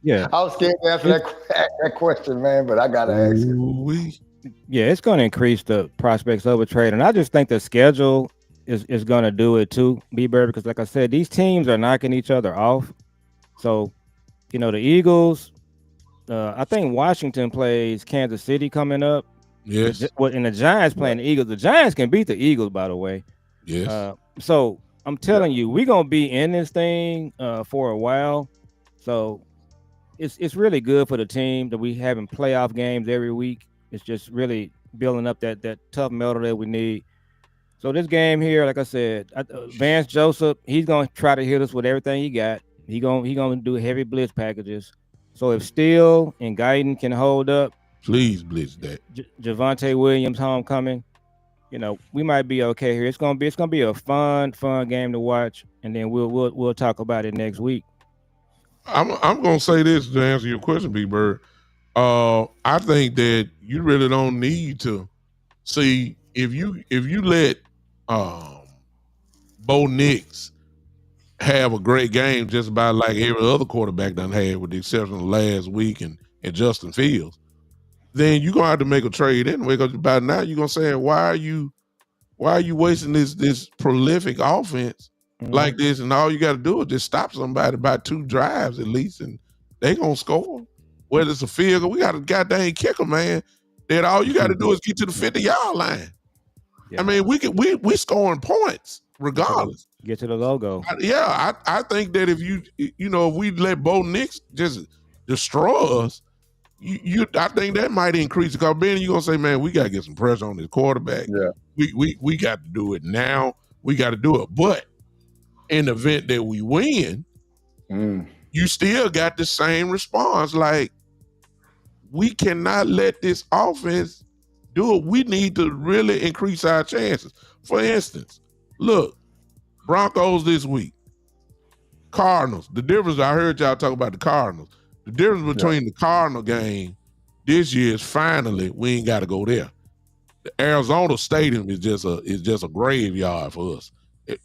Speaker 2: Yeah.
Speaker 3: I was scared to answer that question, man, but I got to ask it.
Speaker 2: Yeah, it's going to increase the prospects of a trade. And I just think the schedule is going to do it too, B-Bird, because like I said, these teams are knocking each other off. So, you know, the Eagles, I think Washington plays Kansas City coming up.
Speaker 1: Yes.
Speaker 2: And the Giants playing the Eagles. The Giants can beat the Eagles, by the way.
Speaker 1: Yes.
Speaker 2: So I'm telling you, we're going to be in this thing for a while. So it's really good for the team that we having playoff games every week. It's just really building up that tough metal that we need. So this game here, like I said, Vance Joseph, he's gonna try to hit us with everything he got. He gonna do heavy blitz packages. So if Steele and Guyton can hold up,
Speaker 1: please blitz that.
Speaker 2: Javonte Williams homecoming, you know, we might be okay here. It's gonna be a fun game to watch, and then we'll talk about it next week.
Speaker 1: I'm gonna say this to answer your question, B-Bird. I think that you really don't need to see if you let Bo Nix have a great game just about like every other quarterback done had, with the exception of last week and Justin Fields, then you're gonna have to make a trade anyway, because by now you're gonna say, why are you Why are you wasting this prolific offense like this? And all you got to do is just stop somebody by 2 drives at least, and they gonna score. Whether it's a field goal, we got a goddamn kicker, man. That all you got to do is get to the 50-yard line. Yeah. I mean, we scoring points regardless.
Speaker 2: Get to the logo.
Speaker 1: I think that if if we let Bo Nix just destroy us, I think that might increase. Because Ben, you're gonna say, man, we gotta get some pressure on this quarterback.
Speaker 3: Yeah.
Speaker 1: We got to do it now. We got to do it. But in the event that we win, you still got the same response. Like, we cannot let this offense do it. We need to really increase our chances. For instance, look, Broncos this week, Cardinals. The difference, I heard y'all talk about the Cardinals. The difference between the Cardinal game this year is finally we ain't got to go there. The Arizona Stadium is just a graveyard for us.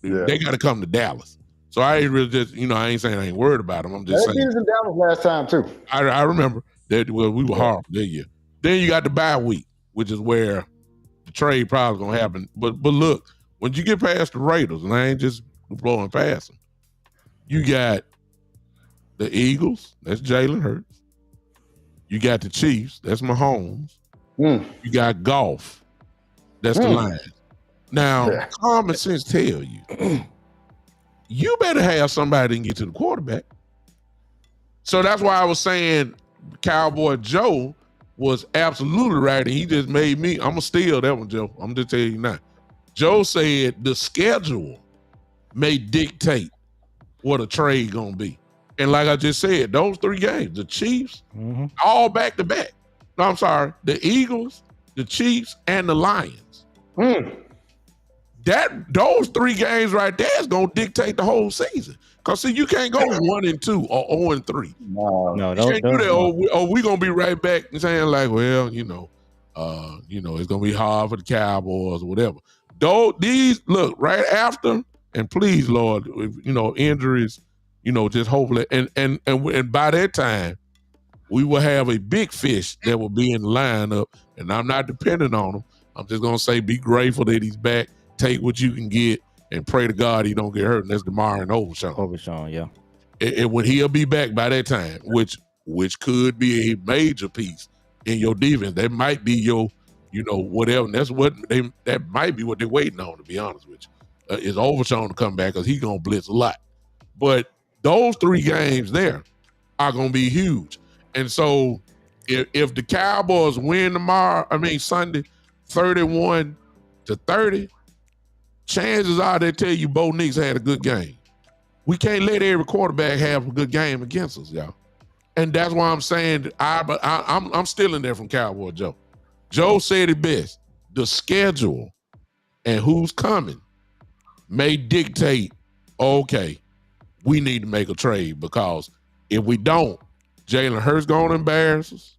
Speaker 1: They got to come to Dallas. So I ain't really just, I ain't saying I ain't worried about them. I'm just saying.
Speaker 3: They was in Dallas last time too.
Speaker 1: I remember that. Well, we were horrible that year. Then you got the bye week, which is where the trade probably gonna happen. But look, when you get past the Raiders, and I ain't just blowing past them, you got the Eagles. That's Jalen Hurts. You got the Chiefs. That's Mahomes. You got Goff. That's the Lions. Now, common sense tell you, you better have somebody that can get to the quarterback. So that's why I was saying Cowboy Joe was absolutely right, and he just made me. I'm gonna steal that one, Joe. I'm just telling you now. Joe said the schedule may dictate what a trade gonna be, and like I just said, those 3 games, the Chiefs, all back to back. No, I'm sorry, the Eagles, the Chiefs, and the Lions. Those 3 games right there is gonna dictate the whole season. Cause see, you can't go 1-2 or 0-3.
Speaker 2: No,
Speaker 1: you can't do that. Or we gonna be right back and saying like, well, it's gonna be hard for the Cowboys or whatever. Though these look right after, and please, Lord, injuries, just hopefully, and by that time, we will have a big fish that will be in the lineup, and I'm not depending on him. I'm just gonna say, be grateful that he's back. Take what you can get and pray to God he don't get hurt. And that's DeMar and Overshawn.
Speaker 2: Yeah.
Speaker 1: And when he'll be back by that time, which could be a major piece in your defense. That might be your, whatever. And that might be what they're waiting on, to be honest with you. Is Overshawn to come back because he's gonna blitz a lot. But those 3 games there are gonna be huge. And so if the Cowboys win Sunday, 31-30, chances are they tell you Bo Nix had a good game. We can't let every quarterback have a good game against us, y'all. And that's why I'm saying I'm still in there from Cowboy Joe. Joe said it best. The schedule and who's coming may dictate, okay, we need to make a trade, because if we don't, Jalen Hurts gonna embarrass us.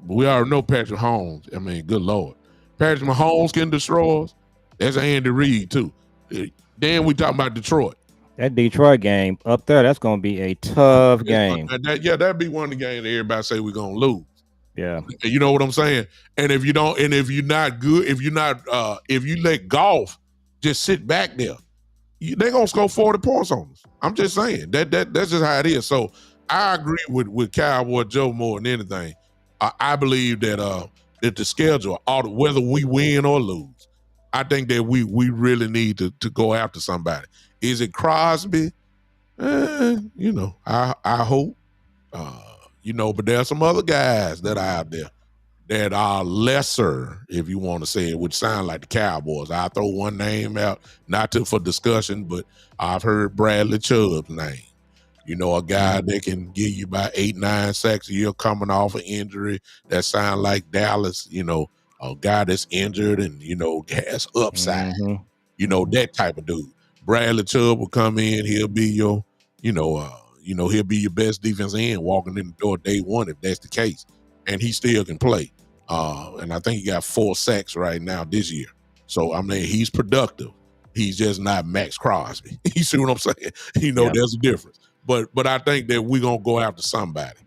Speaker 1: We already know Patrick Mahomes. Good Lord. Patrick Mahomes can destroy us. That's Andy Reid, too. Then we talk about Detroit.
Speaker 2: That Detroit game up there, that's going to be a tough game.
Speaker 1: That'd be one of the games that everybody say we're going to lose.
Speaker 2: Yeah.
Speaker 1: You know what I'm saying? And if you don't, and if you're not good, if you let Goff just sit back there, they're going to score 40 points on us. I'm just saying. That's just how it is. So I agree with Cowboy Joe more than anything. I believe that the schedule, whether we win or lose, I think that we really need to go after somebody. Is it Crosby? I hope. But there are some other guys that are out there that are lesser, if you want to say it, which sound like the Cowboys. I'll throw one name out, not for discussion, but I've heard Bradley Chubb's name. A guy that can give you about 8-9 sacks a year coming off an injury. That sound like Dallas, a guy that's injured and, has upside, that type of dude. Bradley Chubb will come in. He'll be your, he'll be your best defense end walking in the door day one, if that's the case. And he still can play. And I think he got 4 sacks right now this year. So, he's productive. He's just not Max Crosby. You see what I'm saying? There's a difference. But I think that we're going to go after somebody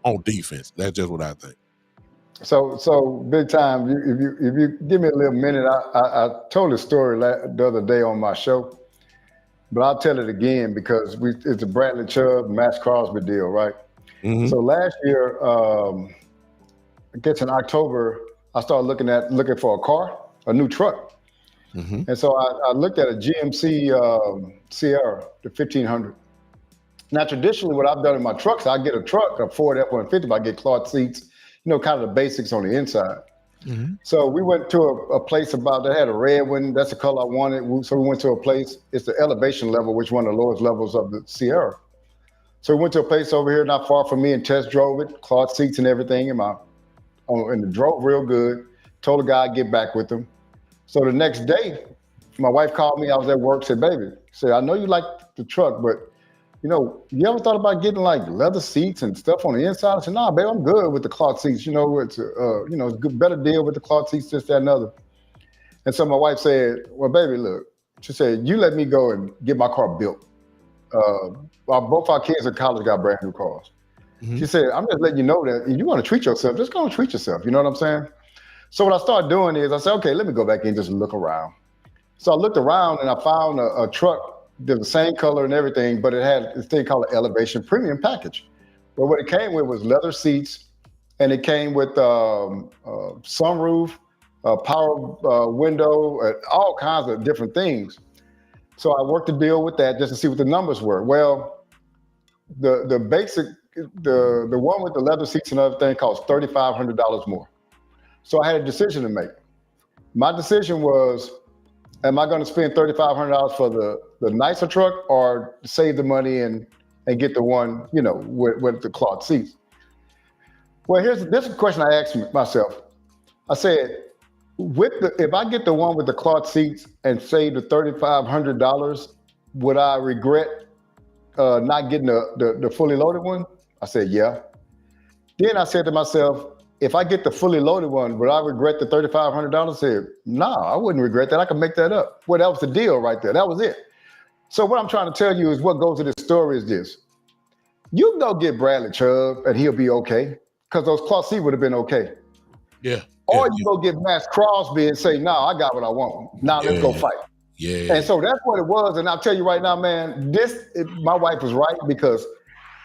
Speaker 1: on defense. That's just what I think.
Speaker 3: So big time. If you give me a little minute, I told a story the other day on my show, but I'll tell it again because it's a Bradley Chubb, Max Crosby deal, right?
Speaker 1: Mm-hmm.
Speaker 3: So last year, I guess in October, I started looking for a car, a new truck,
Speaker 1: Mm-hmm.
Speaker 3: and so I looked at a GMC Sierra, the 1500. Now, traditionally, what I've done in my trucks, I get a truck, a Ford F-150, but I get cloth seats, kind of the basics on the inside.
Speaker 1: Mm-hmm.
Speaker 3: So we went to a place that had a red one. That's the color I wanted. So we went to a place. It's the elevation level, which is one of the lowest levels of the Sierra. So we went to a place over here not far from me and test drove it, cloth seats and everything, and drove real good. Told the guy I'd get back with him. So the next day, my wife called me. I was at work. Said, "Baby," said, "I know you like the truck, but you ever thought about getting like leather seats and stuff on the inside?" I said, "Nah, babe, I'm good with the cloth seats. It's a good, better deal with the cloth seats, this, that, and other." And so my wife said, "Well, baby, look," she said, "you let me go and get my car built. Both our kids in college got brand new cars."
Speaker 1: Mm-hmm.
Speaker 3: She said, "I'm just letting you know that if you want to treat yourself, just go and treat yourself." You know what I'm saying? So what I started doing is I said, "Okay, let me go back and just look around." So I looked around and I found a truck. They're the same color and everything, but it had this thing called an Elevation Premium package. But what it came with was leather seats, and it came with sunroof, power window, all kinds of different things. So I worked a deal with that just to see what the numbers were. Well, the basic, the one with the leather seats and everything cost $3,500 more. So I had a decision to make. My decision was, am I going to spend $3,500 for the nicer truck, or save the money and get the one with the cloth seats? Well, this is a question I asked myself. I said, if I get the one with the cloth seats and save the $3,500, would I regret not getting the fully loaded one? I said, yeah. Then I said to myself, if I get the fully loaded one, would I regret the $3,500? I said, no, I wouldn't regret that. I could make that up. Well, that was the deal right there. That was it. So what I'm trying to tell you is what goes to this story is this. You can go get Bradley Chubb and he'll be okay, because those cloth seats would have been okay.
Speaker 1: Yeah.
Speaker 3: Or you go get Max Crosby and say, no, I got what I want. Now let's go fight.
Speaker 1: Yeah.
Speaker 3: And so that's what it was. And I'll tell you right now, man, my wife was right, because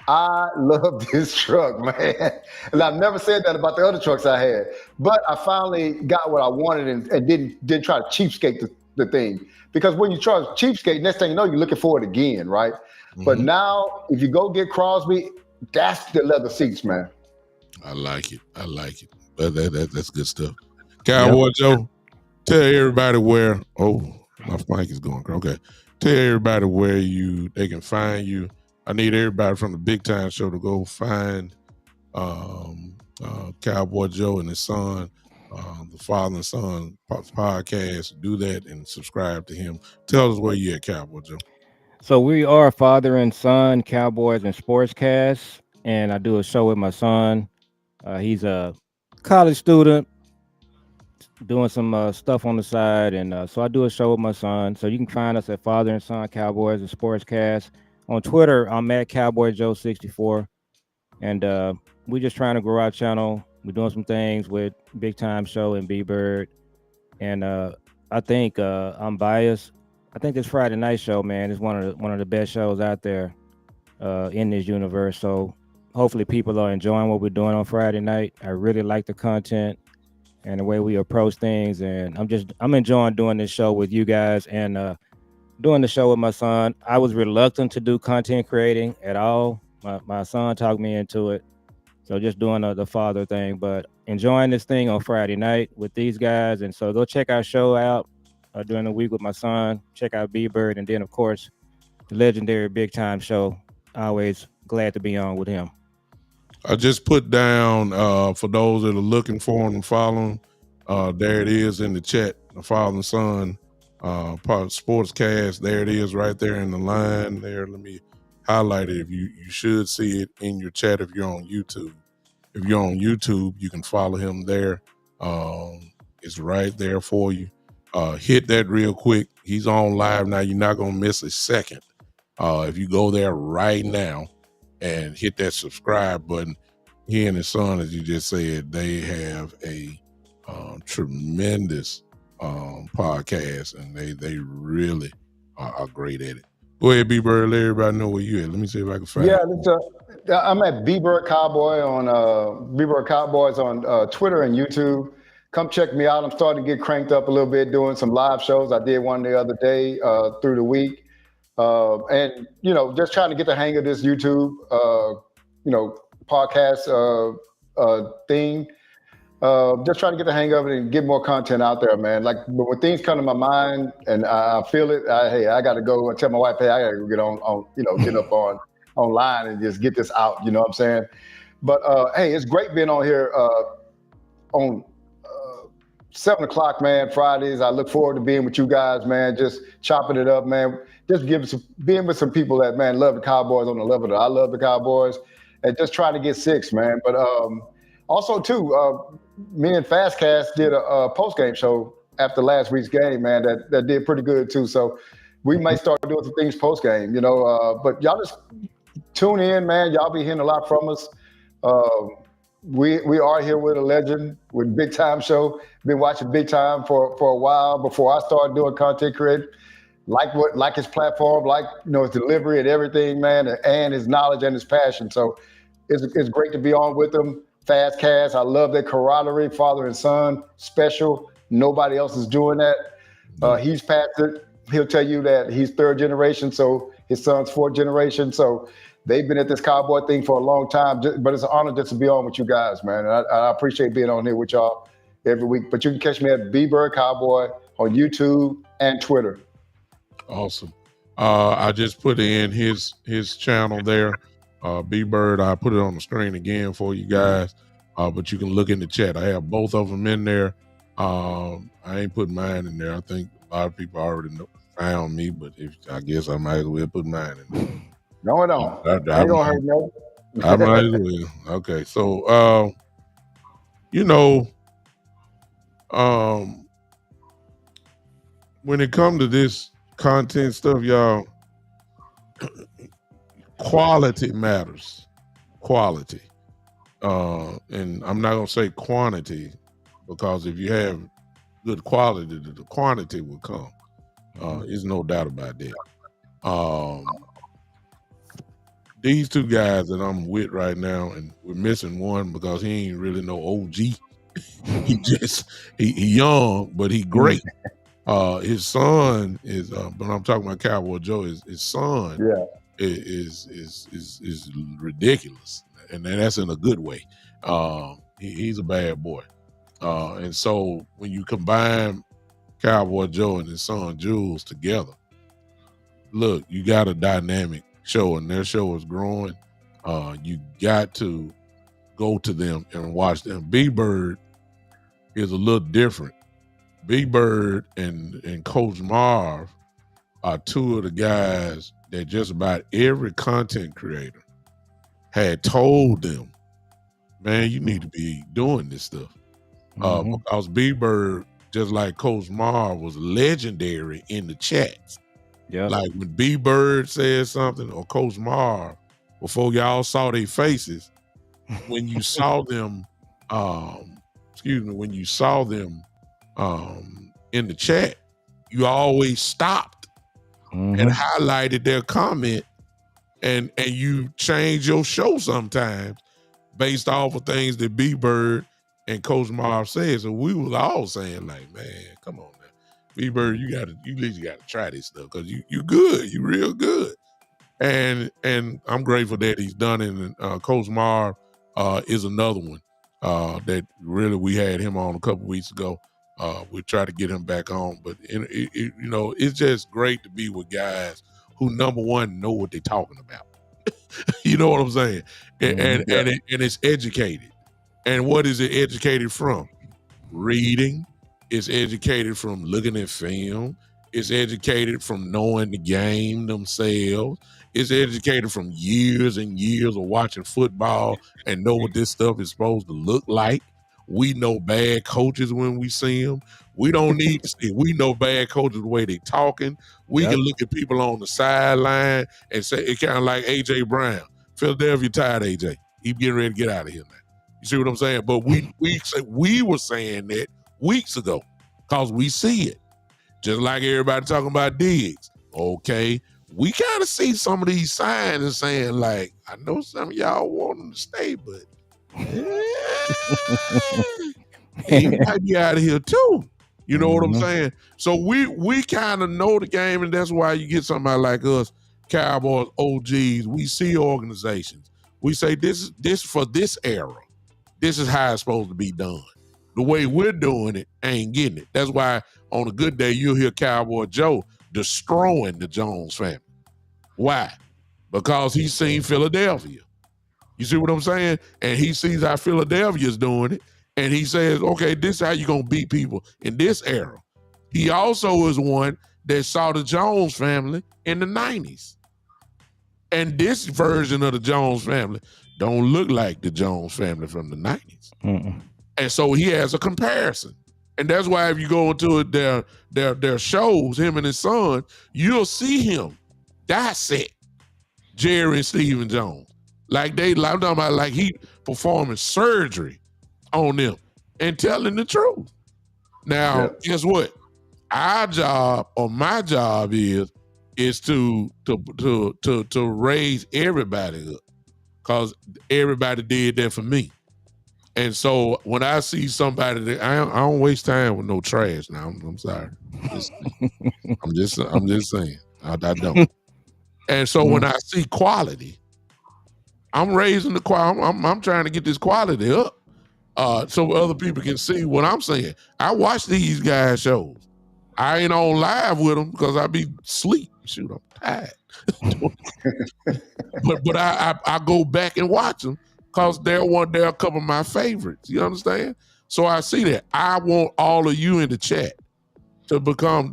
Speaker 3: I love this truck, man. And I've never said that about the other trucks I had. But I finally got what I wanted and didn't try to cheapskate the thing. Because when you try to cheapskate, next thing you know, you're looking for it again, right? Mm-hmm. But now, if you go get Crosby, that's the leather seats, man.
Speaker 1: I like it. That's good stuff. Cowboy Joe, tell everybody where. Oh, my mic is going. Okay. Tell everybody where they can find you. I need everybody from the Big Time Show to go find Cowboy Joe and his son, the Father and Son podcast. Do that and subscribe to him. Tell us where you at, Cowboy Joe.
Speaker 2: So we are Father and Son Cowboys and Sportscast, and I do a show with my son. He's a college student doing some stuff on the side, and so I do a show with my son. So you can find us at Father and Son Cowboys and Sportscast. On Twitter, I'm at Cowboy Joe 64, and we're just trying to grow our channel. We're doing some things with Big Time Show and B-Bird, and I think I'm biased. I think this Friday night show, man, is one of the best shows out there in this universe. So hopefully people are enjoying what we're doing on Friday night. I really like the content and the way we approach things, and I'm enjoying doing this show with you guys and doing the show with my son. I was reluctant to do content creating at all. My son talked me into it. So just doing the father thing, but enjoying this thing on Friday night with these guys. And so go check our show out during the week with my son. Check out B-Bird. And then, of course, the legendary Big Time Show. Always glad to be on with him.
Speaker 1: I just put down for those that are looking for him and following. There it is in the chat. The Father and Son Sportscast. There it is right there in the line there. Let me highlight it. If you should see it in your chat if you're on YouTube. If you're on YouTube, you can follow him there. It's right there for you. Hit that real quick. He's on live now. You're not going to miss a second. If you go there right now and hit that subscribe button, he and his son, as you just said, they have a tremendous podcast, and they really are great at it. Go ahead, B-Bird. Let everybody know where you at. Let me see if I can find it.
Speaker 3: I'm at B-Bird Cowboy on B-Bird Cowboys on Twitter and YouTube. Come check me out. I'm starting to get cranked up a little bit, doing some live shows. I did one the other day through the week. And, just trying to get the hang of this YouTube, podcast thing. Just trying to get the hang of it and get more content out there, man. Like when things come to my mind and I feel it, I got to go and tell my wife, hey, I got to get on, get up online and just get this out. You know what I'm saying? But hey, it's great being on here on 7 o'clock, man. Fridays. I look forward to being with you guys, man. Just chopping it up, man. Just being with some people that, man, love the Cowboys on the level that I love the Cowboys, and just trying to get six, man. But also too, me and Fastcast did a post-game show after last week's game, man, that did pretty good too. So we might start doing some things post-game, but y'all just tune in, man. Y'all be hearing a lot from us. We are here with a legend with Big Time Show. Been watching Big Time for a while before I started doing content creation. Like his platform, his delivery and everything, man, and his knowledge and his passion. So it's great to be on with him. Fastcast, I love that camaraderie, father and son, special. Nobody else is doing that. He's past it. He'll tell you that he's third generation, so his son's fourth generation. So they've been at this Cowboy thing for a long time. But it's an honor just to be on with you guys, man. And I appreciate being on here with y'all every week. But you can catch me at B-Bird Cowboy on YouTube and Twitter.
Speaker 1: Awesome. I just put in his channel there. B-Bird, I put it on the screen again for you guys, but you can look in the chat. I have both of them in there. I ain't put mine in there. I think a lot of people already found me, but I guess I might as well put mine in there.
Speaker 3: No, it don't. I ain't gonna hurt no.
Speaker 1: I might as well. Okay, so when it comes to this content stuff, y'all, quality matters. Quality. And I'm not gonna say quantity, because if you have good quality, the quantity will come. There's no doubt about that. These two guys that I'm with right now, and we're missing one because he ain't really no OG. he young, but he great. His son is, but I'm talking about Cowboy Joe. His son, is ridiculous, and that's in a good way. He's a bad boy, and so when you combine Cowboy Joe and his son Jules together, look, you got a dynamic show, and their show is growing. You got to go to them and watch them. B-Bird is a little different. B-Bird and Coach Marv are two of the guys that just about every content creator had told them, man, you need to be doing this stuff. Because B-Bird, just like Coach Marv, was legendary in the chats. Yeah. Like when B-Bird said something, or Coach Marv, before y'all saw their faces, when you saw them, in the chat, you always stopped and highlighted their comment, and you change your show sometimes based off of things that B-Bird and Coach Marv said. So we was all saying, like, man, come on now, B-Bird, you at least gotta try this stuff, because you good, you real good. And I'm grateful that he's done it. And Coach Marv is another one that really, we had him on a couple weeks ago. We try to get him back on, but it's just great to be with guys who, number one, know what they're talking about. You know what I'm saying? And it's educated. And what is it educated from? Reading. It's educated from looking at film. It's educated from knowing the game themselves. It's educated from years and years of watching football and know what this stuff is supposed to look like. We know bad coaches when we see them. We don't need to see. We know bad coaches the way they talking. We can look at people on the sideline and say, it's kind of like A.J. Brown. Philadelphia tired AJ. He getting ready to get out of here now. You see what I'm saying? But we were saying that weeks ago because we see it. Just like everybody talking about Diggs. Okay, we kind of see some of these signs and saying, like, I know some of y'all want him to stay, but he might be out of here too. You know what I'm saying? So we kind of know the game, and that's why you get somebody like us, Cowboys OGs. We see organizations. We say this for this era. This is how it's supposed to be done. The way we're doing it ain't getting it. That's why on a good day you'll hear Cowboy Joe destroying the Jones family. Why? Because he's seen Philadelphia. You see what I'm saying? And he sees how Philadelphia's doing it. And he says, okay, this is how you're going to beat people in this era. He also is one that saw the Jones family in the 90s. And this version of the Jones family don't look like the Jones family from the 90s. And so he has a comparison. And that's why if you go into their shows, him and his son, you'll see him dissect Jerry and Stephen Jones. I'm talking about like he performing surgery on them and telling the truth. Now, guess what? Our job or my job is to raise everybody up because everybody did that for me. And so when I see somebody that I don't waste time with no trash now. I'm sorry. I'm just saying. I don't. And so when I see quality, I'm raising the quality. I'm trying to get this quality up so other people can see what I'm saying. I watch these guys' shows. I ain't on live with them because I be asleep. Shoot, I'm tired. but I go back and watch them because they're a couple of my favorites. You understand? So I see that. I want all of you in the chat to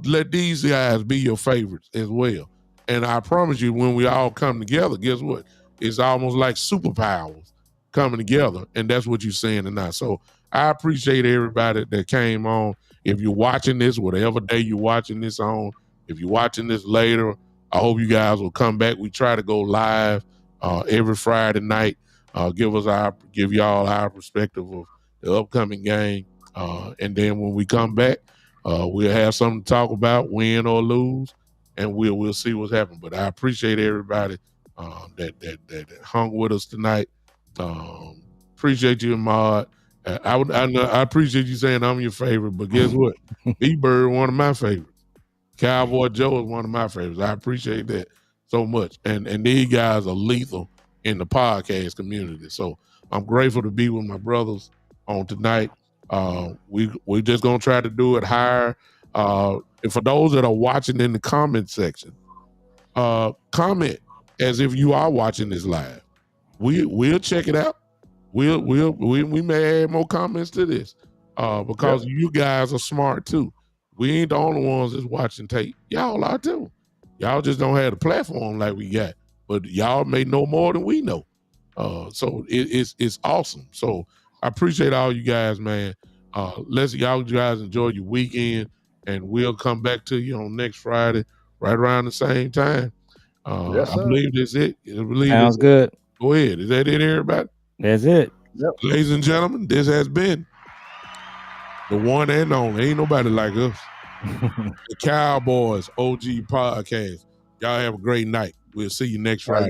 Speaker 1: let these guys be your favorites as well. And I promise you, when we all come together, guess what? It's almost like superpowers coming together. And that's what you're saying tonight. So I appreciate everybody that came on. If you're watching this, whatever day you're watching this on, if you're watching this later, I hope you guys will come back. We try to go live every Friday night. Give y'all our perspective of the upcoming game. And then when we come back, we'll have something to talk about, win or lose, and we'll see what's happening. But I appreciate everybody that hung with us tonight. Appreciate you, Ahmad. I appreciate you saying I'm your favorite, but guess what? B-Bird, one of my favorites. Cowboy Joe is one of my favorites. I appreciate that so much. And these guys are lethal in the podcast community. So I'm grateful to be with my brothers on tonight. We're just going to try to do it higher. And for those that are watching in the comment section, comment as if you are watching this live. We'll check it out. We may add more comments to this because you guys are smart too. We ain't the only ones that's watching tape. Y'all are too. Y'all just don't have the platform like we got, but y'all may know more than we know. So it's awesome. So I appreciate all you guys, man. Let's y'all guys enjoy your weekend, and we'll come back to you on next Friday, right around the same time.
Speaker 3: Yes,
Speaker 1: I
Speaker 3: sir.
Speaker 1: believe that's it.
Speaker 2: Sounds good.
Speaker 1: Go ahead. Is that it, everybody?
Speaker 2: That's it.
Speaker 3: Yep.
Speaker 1: Ladies and gentlemen, this has been the one and only. Ain't nobody like us. The Cowboys OG Podcast. Y'all have a great night. We'll see you next Friday.